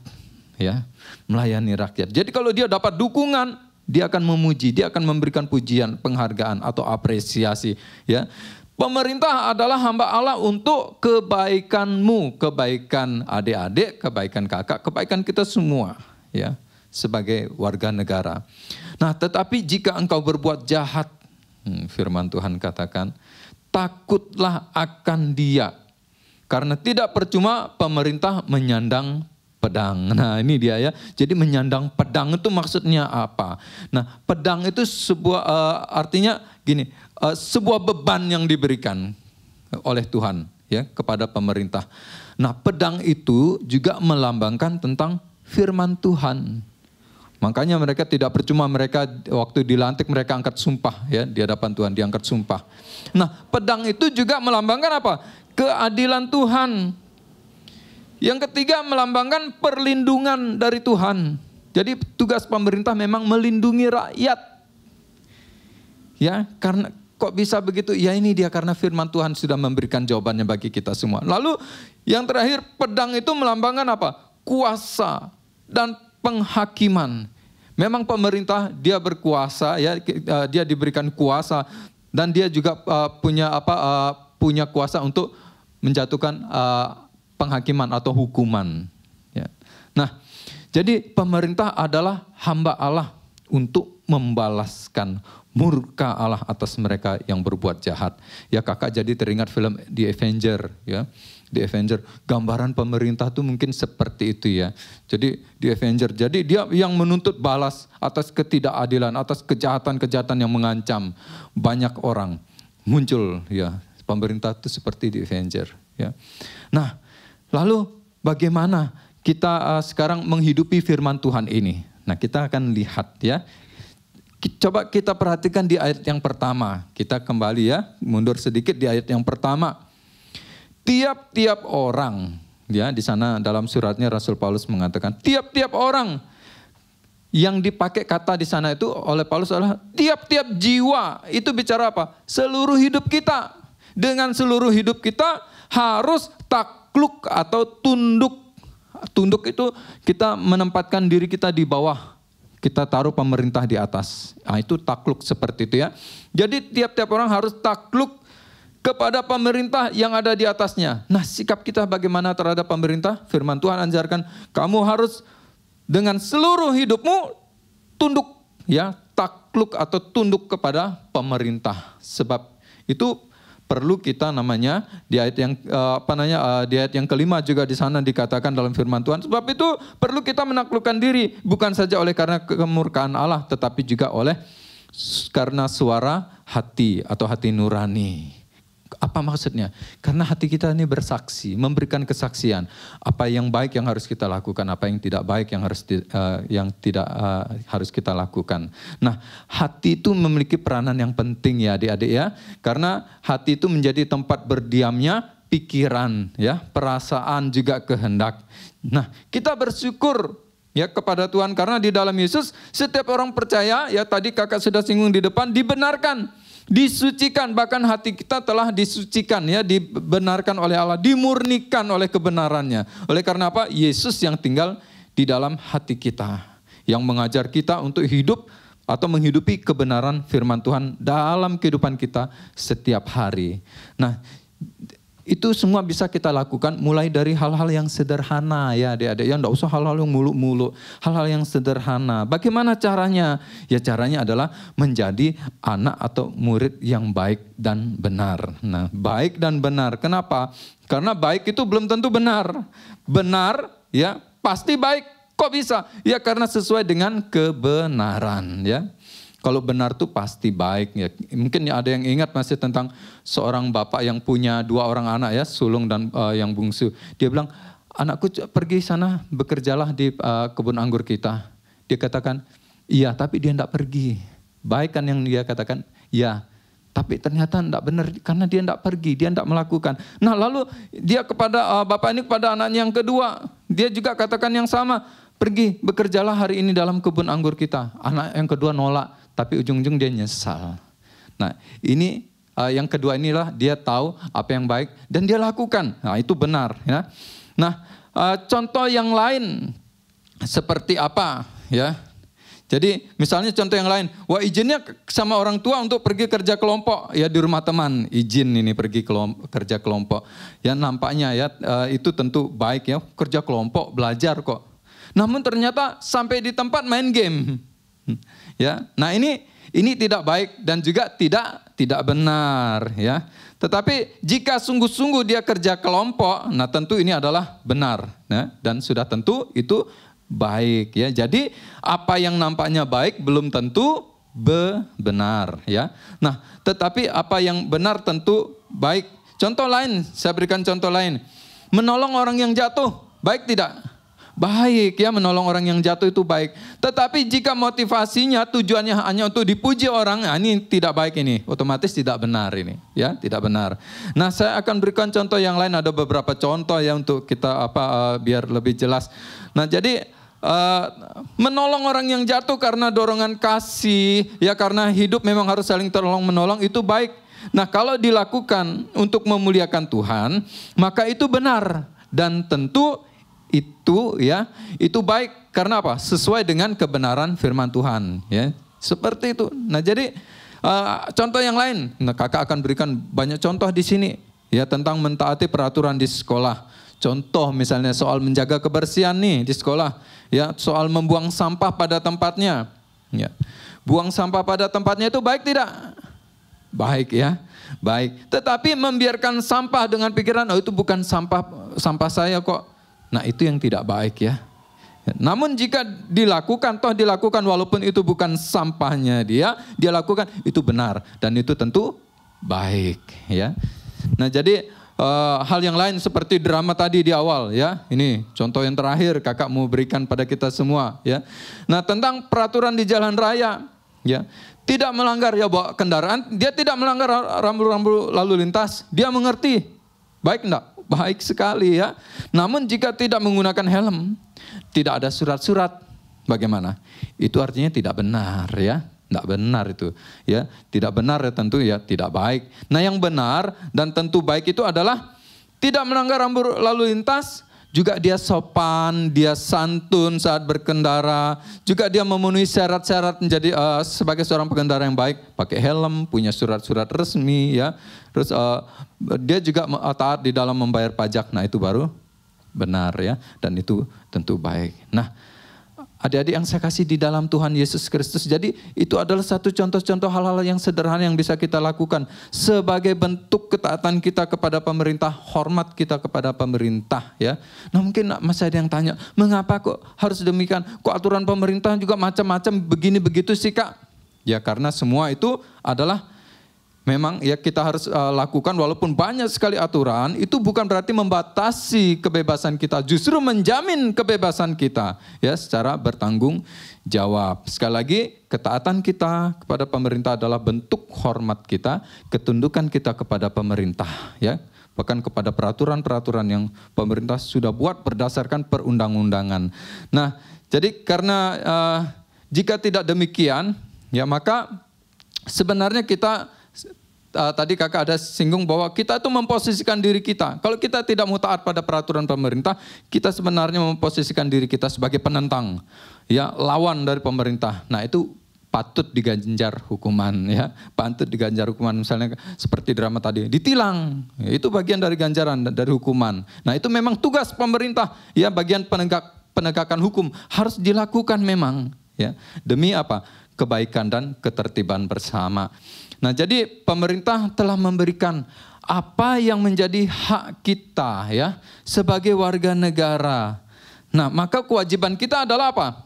Ya, melayani rakyat. Jadi kalau dia dapat dukungan, dia akan memuji, dia akan memberikan pujian, penghargaan atau apresiasi. Ya, pemerintah adalah hamba Allah untuk kebaikanmu, kebaikan adik-adik, kebaikan kakak, kebaikan kita semua. Ya, sebagai warga negara. Nah, tetapi jika engkau berbuat jahat, firman Tuhan katakan, takutlah akan dia. Karena tidak percuma pemerintah menyandang pedang. Nah, ini dia ya. Jadi menyandang pedang itu maksudnya apa? Nah, pedang itu sebuah artinya gini, sebuah beban yang diberikan oleh Tuhan ya kepada pemerintah. Nah, pedang itu juga melambangkan tentang firman Tuhan. Makanya mereka tidak percuma, mereka waktu dilantik mereka angkat sumpah ya di hadapan Tuhan, diangkat sumpah. Nah, pedang itu juga melambangkan apa? Keadilan Tuhan. Yang ketiga melambangkan perlindungan dari Tuhan. Jadi tugas pemerintah memang melindungi rakyat. Ya, karena kok bisa begitu? Ya ini dia karena firman Tuhan sudah memberikan jawabannya bagi kita semua. Lalu yang terakhir pedang itu melambangkan apa? Kuasa dan penghakiman. Memang pemerintah dia berkuasa ya, dia diberikan kuasa dan dia juga punya kuasa untuk menjatuhkan penghakiman atau hukuman. Ya. Nah, jadi pemerintah adalah hamba Allah untuk membalaskan murka Allah atas mereka yang berbuat jahat. Ya kakak jadi teringat film The Avenger ya. di Avenger. Gambaran pemerintah tuh mungkin seperti itu ya. Jadi di Avenger, jadi dia yang menuntut balas atas ketidakadilan, atas kejahatan-kejahatan yang mengancam banyak orang. Muncul ya, pemerintah itu seperti di Avenger ya. Nah, lalu bagaimana kita sekarang menghidupi firman Tuhan ini? Nah, kita akan lihat ya. Coba kita perhatikan di ayat yang pertama. Kita kembali ya, mundur sedikit di ayat yang pertama. Tiap-tiap orang, ya di sana dalam suratnya Rasul Paulus mengatakan, tiap-tiap orang yang dipakai kata di sana itu oleh Paulus adalah tiap-tiap jiwa. Itu bicara apa? Seluruh hidup kita. Dengan seluruh hidup kita harus takluk atau tunduk. Tunduk itu kita menempatkan diri kita di bawah. Kita taruh pemerintah di atas. Nah, itu takluk seperti itu ya. Jadi tiap-tiap orang harus takluk kepada pemerintah yang ada di atasnya. Nah, sikap kita bagaimana terhadap pemerintah? Firman Tuhan ajarkan, kamu harus dengan seluruh hidupmu tunduk ya, takluk atau tunduk kepada pemerintah. Sebab itu perlu kita namanya di ayat yang di ayat yang kelima juga di sana dikatakan dalam firman Tuhan. Sebab itu perlu kita menaklukkan diri bukan saja oleh karena kemurkaan Allah, tetapi juga oleh karena suara hati atau hati nurani. Apa maksudnya? Karena hati kita ini bersaksi, memberikan kesaksian apa yang baik yang harus kita lakukan, apa yang tidak baik yang tidak harus kita lakukan. Nah, hati itu memiliki peranan yang penting ya adik-adik ya, karena hati itu menjadi tempat berdiamnya pikiran ya, perasaan juga kehendak. Nah, kita bersyukur ya kepada Tuhan karena di dalam Yesus setiap orang percaya ya, tadi kakak sudah singgung di depan, dibenarkan, disucikan, bahkan hati kita telah disucikan ya, dibenarkan oleh Allah, dimurnikan oleh kebenarannya. Oleh karena apa? Yesus yang tinggal di dalam hati kita, yang mengajar kita untuk hidup atau menghidupi kebenaran firman Tuhan dalam kehidupan kita setiap hari. Nah, itu semua bisa kita lakukan mulai dari hal-hal yang sederhana ya adik-adik. Ya enggak usah hal-hal yang muluk-muluk, hal-hal yang sederhana. Bagaimana caranya? Ya caranya adalah menjadi anak atau murid yang baik dan benar. Nah, baik dan benar. Kenapa? Karena baik itu belum tentu benar. Benar ya pasti baik. Kok bisa? Ya karena sesuai dengan kebenaran ya. Kalau benar tuh pasti baik ya. Mungkin ada yang ingat masih tentang seorang bapak yang punya 2 orang anak ya, sulung dan yang bungsu. Dia bilang, anakku pergi sana bekerjalah di kebun anggur kita. Dia katakan, iya tapi dia enggak pergi. Baik kan yang dia katakan? Ya. Tapi ternyata enggak benar karena dia enggak pergi, dia enggak melakukan. Nah lalu dia kepada bapak ini kepada anaknya yang kedua, dia juga katakan yang sama. Pergi bekerjalah hari ini dalam kebun anggur kita. Anak yang kedua nolak. Tapi ujung-ujung dia nyesal. Nah ini yang kedua inilah dia tahu apa yang baik dan dia lakukan. Nah itu benar ya. Nah contoh yang lain seperti apa ya. Jadi misalnya contoh yang lain. Wah izinnya sama orang tua untuk pergi kerja kelompok. Ya di rumah teman izin ini pergi kerja kelompok. Ya nampaknya ya itu tentu baik ya. Kerja kelompok belajar kok. Namun ternyata sampai di tempat main game. Ya, nah ini tidak baik dan juga tidak benar ya. Tetapi jika sungguh-sungguh dia kerja kelompok, nah tentu ini adalah benar ya, dan sudah tentu itu baik ya. Jadi apa yang nampaknya baik belum tentu benar ya. Nah, tetapi apa yang benar tentu baik. Contoh lain, saya berikan contoh lain. Menolong orang yang jatuh, baik tidak? Baik ya, menolong orang yang jatuh itu baik. Tetapi jika motivasinya tujuannya hanya untuk dipuji orang, nah ini tidak baik ini. Otomatis tidak benar ini ya, tidak benar. Nah saya akan berikan contoh yang lain, ada beberapa contoh ya untuk kita biar lebih jelas. Nah jadi menolong orang yang jatuh karena dorongan kasih, ya karena hidup memang harus saling tolong menolong itu baik. Nah kalau dilakukan untuk memuliakan Tuhan, maka itu benar dan tentu itu baik. Karena apa? Sesuai dengan kebenaran firman Tuhan ya. Seperti itu. Nah, jadi contoh yang lain. Nah, kakak akan berikan banyak contoh di sini ya tentang mentaati peraturan di sekolah. Contoh misalnya soal menjaga kebersihan nih di sekolah ya, soal membuang sampah pada tempatnya. Ya. Buang sampah pada tempatnya itu baik tidak? baik ya, baik. Tetapi membiarkan sampah dengan pikiran, oh itu bukan sampah saya kok. Nah itu yang tidak baik ya. Namun jika dilakukan, toh dilakukan walaupun itu bukan sampahnya dia lakukan, itu benar dan itu tentu baik ya. Nah jadi hal yang lain seperti drama tadi di awal ya, ini contoh yang terakhir kakak mau berikan pada kita semua ya. Nah tentang peraturan di jalan raya ya, tidak melanggar ya bawa kendaraan, dia tidak melanggar rambu-rambu lalu lintas, dia mengerti, baik enggak? Baik sekali ya. Namun jika tidak menggunakan helm, tidak ada surat-surat, bagaimana? Itu artinya tidak benar ya. Tidak benar itu ya. Tidak benar ya tentu ya tidak baik. Nah yang benar dan tentu baik itu adalah tidak melanggar rambu lalu lintas, juga dia sopan, dia santun saat berkendara, juga dia memenuhi syarat-syarat menjadi sebagai seorang pengendara yang baik, pakai helm, punya surat-surat resmi ya. Terus dia juga taat di dalam membayar pajak. Nah itu baru benar ya, dan itu tentu baik. Nah adik-adik yang saya kasih di dalam Tuhan Yesus Kristus, jadi itu adalah satu contoh-contoh hal-hal yang sederhana yang bisa kita lakukan sebagai bentuk ketaatan kita kepada pemerintah, hormat kita kepada pemerintah ya. Nah mungkin masih ada yang tanya, mengapa kok harus demikian? Kok aturan pemerintah juga macam-macam begini begitu sih Kak? Ya karena semua itu adalah memang ya kita harus lakukan, walaupun banyak sekali aturan, itu bukan berarti membatasi kebebasan kita, justru menjamin kebebasan kita ya secara bertanggung jawab. Sekali lagi, ketaatan kita kepada pemerintah adalah bentuk hormat kita, ketundukan kita kepada pemerintah ya. Bahkan kepada peraturan-peraturan yang pemerintah sudah buat berdasarkan perundang-undangan. Nah, jadi karena jika tidak demikian ya maka sebenarnya kita tadi kakak ada singgung bahwa kita itu memposisikan diri kita. Kalau kita tidak mau taat pada peraturan pemerintah, kita sebenarnya memposisikan diri kita sebagai penentang, ya lawan dari pemerintah. Nah itu patut diganjar hukuman ya, patut diganjar hukuman. Misalnya seperti drama tadi, ditilang, ya, itu bagian dari ganjaran dari hukuman. Nah itu memang tugas pemerintah, ya bagian penegakan hukum harus dilakukan memang, ya demi apa? Kebaikan dan ketertiban bersama. Nah jadi pemerintah telah memberikan apa yang menjadi hak kita ya sebagai warga negara. Nah maka kewajiban kita adalah apa?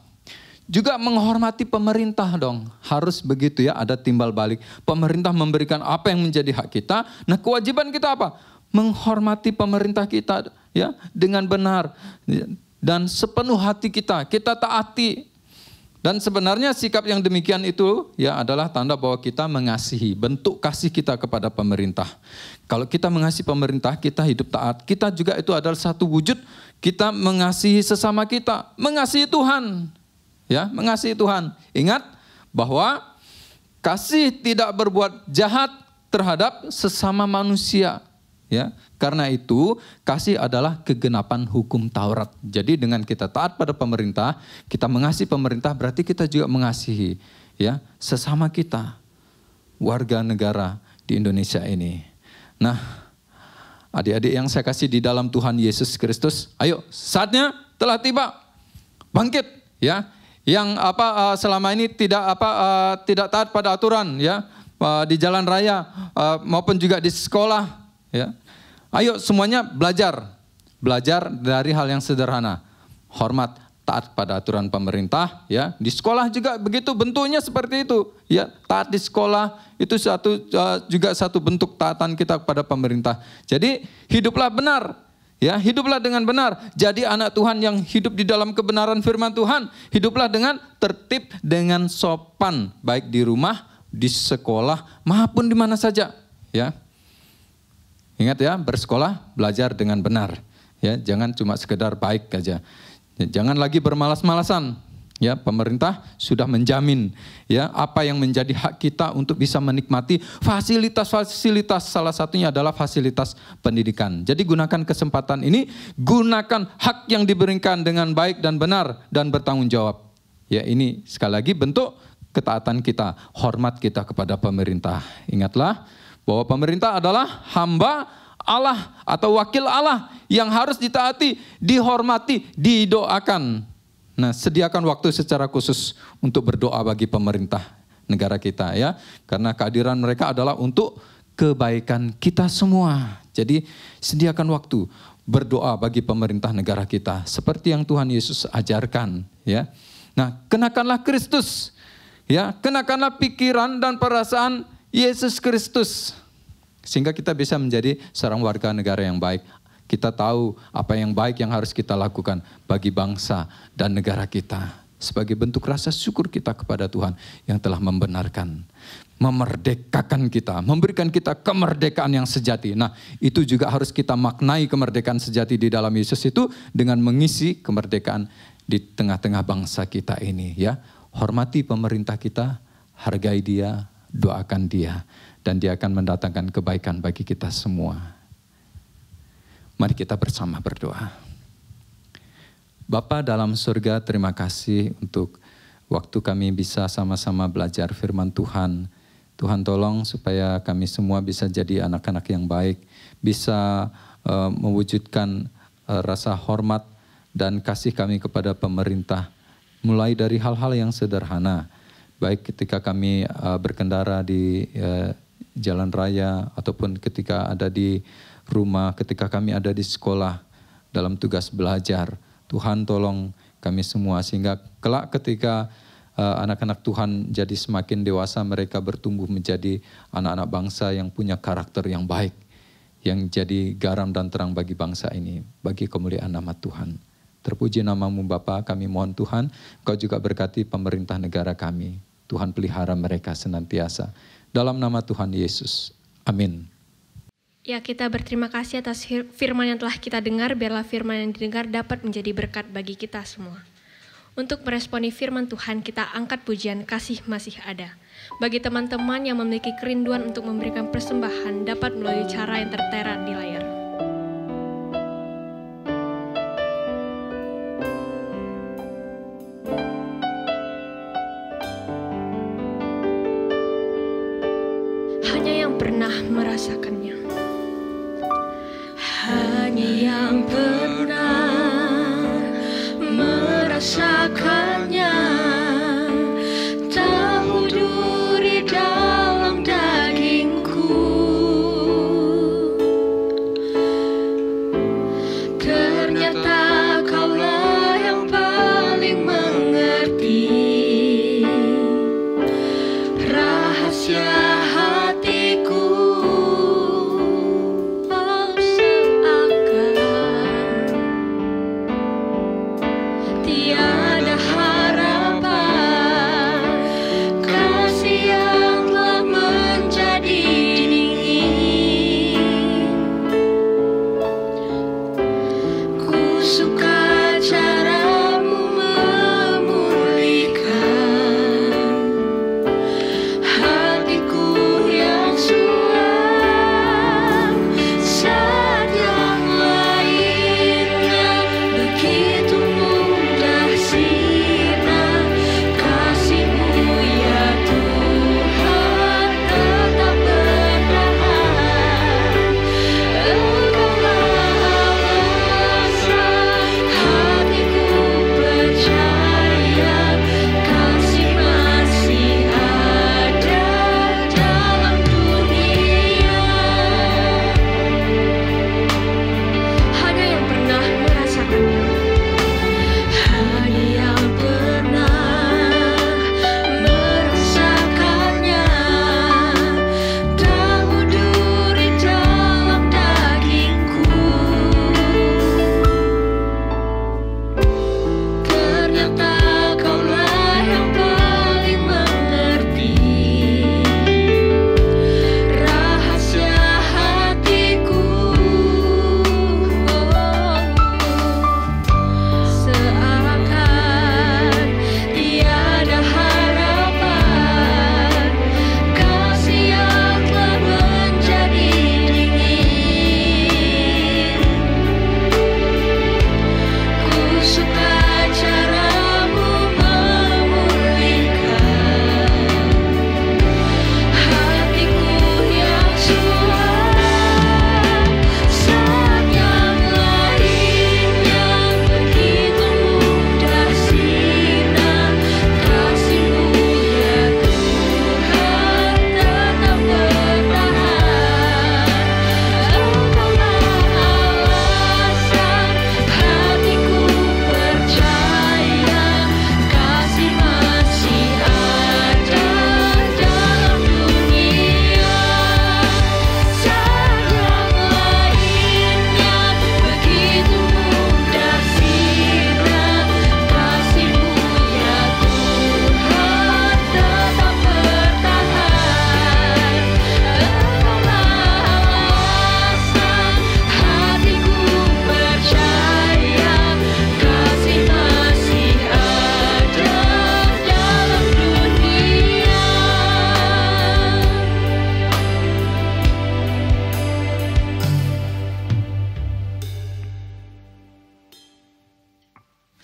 Juga menghormati pemerintah dong. Harus begitu ya, ada timbal balik. Pemerintah memberikan apa yang menjadi hak kita. Nah kewajiban kita apa? Menghormati pemerintah kita ya dengan benar. Dan sepenuh hati kita taati. Dan sebenarnya sikap yang demikian itu ya adalah tanda bahwa kita mengasihi, bentuk kasih kita kepada pemerintah. Kalau kita mengasihi pemerintah, kita hidup taat. Kita juga itu adalah satu wujud kita mengasihi sesama kita, mengasihi Tuhan. Ya, mengasihi Tuhan. Ingat bahwa kasih tidak berbuat jahat terhadap sesama manusia. Ya, karena itu kasih adalah kegenapan hukum Taurat. Jadi dengan kita taat pada pemerintah, kita mengasihi pemerintah, berarti kita juga mengasihi ya sesama kita, warga negara di Indonesia ini. Nah, adik-adik yang saya kasih di dalam Tuhan Yesus Kristus, ayo saatnya telah tiba, bangkit ya. Yang selama ini tidak taat pada aturan ya di jalan raya maupun juga di sekolah. Ya, ayo semuanya belajar dari hal yang sederhana, hormat, taat pada aturan pemerintah. Ya, di sekolah juga begitu, bentuknya seperti itu. Ya, taat di sekolah itu juga satu bentuk taatan kita kepada pemerintah. Jadi hiduplah benar, ya hiduplah dengan benar. Jadi anak Tuhan yang hidup di dalam kebenaran firman Tuhan, hiduplah dengan tertib, dengan sopan, baik di rumah, di sekolah, maupun di mana saja. Ya. Ingat ya, bersekolah, belajar dengan benar. Ya, jangan cuma sekedar baik aja. Jangan lagi bermalas-malasan. Ya, pemerintah sudah menjamin ya apa yang menjadi hak kita untuk bisa menikmati fasilitas-fasilitas, salah satunya adalah fasilitas pendidikan. Jadi gunakan kesempatan ini, gunakan hak yang diberikan dengan baik dan benar dan bertanggung jawab. Ya, ini sekali lagi bentuk ketaatan kita, hormat kita kepada pemerintah. Ingatlah bahwa pemerintah adalah hamba Allah atau wakil Allah yang harus ditaati, dihormati, didoakan. Nah, sediakan waktu secara khusus untuk berdoa bagi pemerintah. negara kita ya. Karena kehadiran mereka adalah untuk kebaikan kita semua. Jadi sediakan waktu berdoa bagi pemerintah negara kita seperti yang Tuhan Yesus ajarkan ya. Nah, kenakanlah Kristus. Ya, kenakanlah pikiran dan perasaan Yesus Kristus. Sehingga kita bisa menjadi seorang warga negara yang baik. Kita tahu apa yang baik yang harus kita lakukan bagi bangsa dan negara kita. Sebagai bentuk rasa syukur kita kepada Tuhan yang telah membenarkan, memerdekakan kita, memberikan kita kemerdekaan yang sejati. Nah, itu juga harus kita maknai kemerdekaan sejati di dalam Yesus itu dengan mengisi kemerdekaan di tengah-tengah bangsa kita ini ya. Hormati pemerintah kita, hargai dia, doakan dia, dan dia akan mendatangkan kebaikan bagi kita semua. Mari kita bersama berdoa. Bapa dalam surga, terima kasih untuk waktu kami bisa sama-sama belajar firman Tuhan. Tuhan tolong supaya kami semua bisa jadi anak-anak yang baik, bisa mewujudkan rasa hormat dan kasih kami kepada pemerintah. Mulai dari hal-hal yang sederhana, baik ketika kami berkendara di jalan raya, ataupun ketika ada di rumah, ketika kami ada di sekolah, dalam tugas belajar. Tuhan tolong kami semua, sehingga kelak ketika anak-anak Tuhan jadi semakin dewasa, mereka bertumbuh menjadi anak-anak bangsa yang punya karakter yang baik, yang jadi garam dan terang bagi bangsa ini, bagi kemuliaan nama Tuhan. Terpuji namamu Bapa, kami mohon Tuhan, Kau juga berkati pemerintah negara kami. Tuhan pelihara mereka senantiasa. Dalam nama Tuhan Yesus. Amin. Ya, kita berterima kasih atas firman yang telah kita dengar, biarlah firman yang didengar dapat menjadi berkat bagi kita semua. Untuk meresponi firman Tuhan, kita angkat pujian Kasih Masih Ada. Bagi teman-teman yang memiliki kerinduan untuk memberikan persembahan, dapat melalui cara yang tertera di layar. Merasakannya. Hanya yang pernah merasakannya, tahu duri dalam dagingku. Ternyata Kaulah yang paling mengerti rahasia hatiku.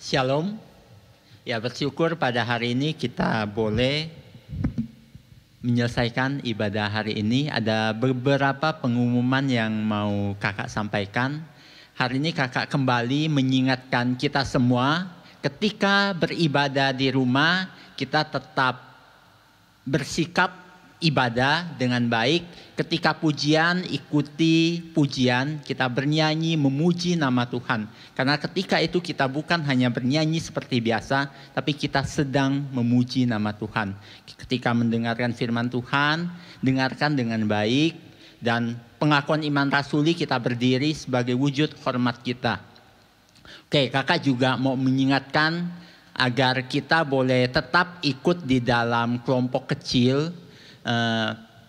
Shalom. Ya, bersyukur pada hari ini kita boleh menyelesaikan ibadah hari ini. Ada beberapa pengumuman yang mau kakak sampaikan. Hari ini kakak kembali mengingatkan kita semua, ketika beribadah di rumah, kita tetap bersikap ibadah dengan baik. Ketika pujian, ikuti pujian, kita bernyanyi memuji nama Tuhan. Karena ketika itu kita bukan hanya bernyanyi seperti biasa, tapi kita sedang memuji nama Tuhan. Ketika mendengarkan firman Tuhan, dengarkan dengan baik, dan pengakuan iman rasuli kita berdiri sebagai wujud hormat kita. Oke, kakak juga mau mengingatkan agar kita boleh tetap ikut di dalam kelompok kecil.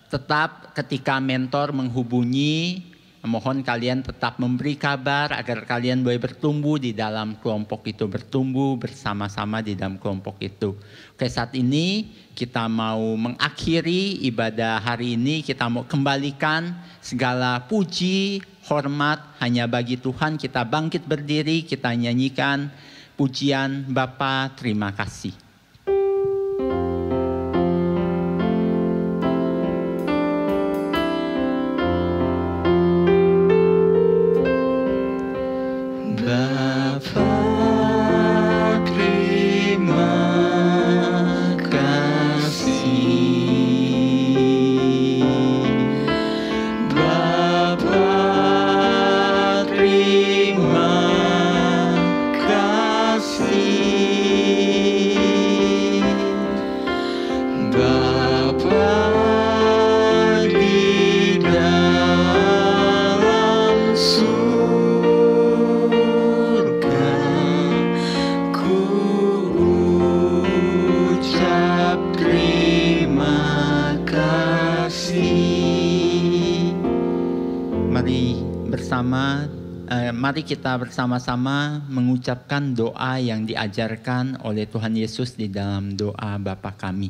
Tetap ketika mentor menghubungi, mohon kalian tetap memberi kabar agar kalian boleh bertumbuh di dalam kelompok itu, bertumbuh bersama-sama di dalam kelompok itu. Oke, saat ini kita mau mengakhiri ibadah hari ini, kita mau kembalikan segala puji, hormat hanya bagi Tuhan. Kita bangkit berdiri, kita nyanyikan pujian Bapa terima kasih. Mari kita bersama-sama mengucapkan doa yang diajarkan oleh Tuhan Yesus di dalam doa Bapa kami.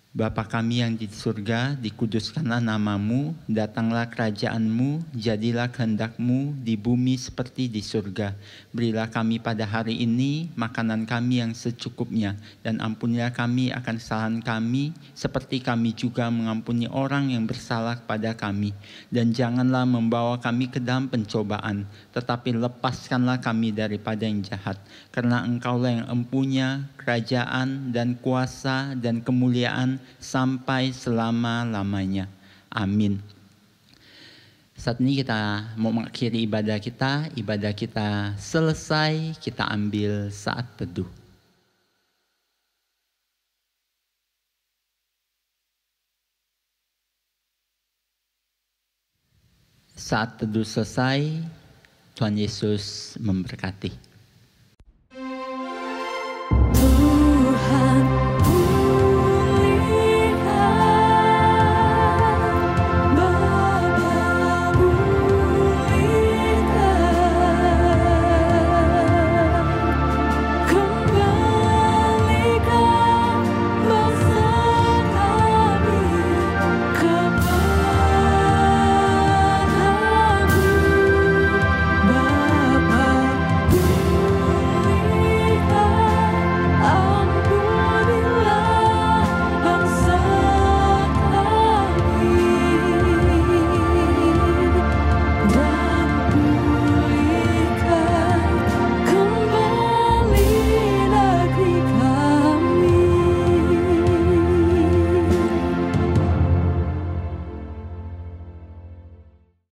Bapa kami yang di surga, dikuduskanlah namamu, datanglah kerajaanmu, jadilah kehendakmu di bumi seperti di surga. Berilah kami pada hari ini makanan kami yang secukupnya, dan ampunilah kami akan kesalahan kami, seperti kami juga mengampuni orang yang bersalah kepada kami. Dan janganlah membawa kami ke dalam pencobaan, tetapi lepaskanlah kami daripada yang jahat. Karena Engkaulah yang empunya kerajaan dan kuasa dan kemuliaan sampai selama-lamanya. Amin. Saat ini kita mau mengakhiri ibadah kita. Ibadah kita selesai, kita ambil saat teduh. Saat teduh selesai, Tuhan Yesus memberkati.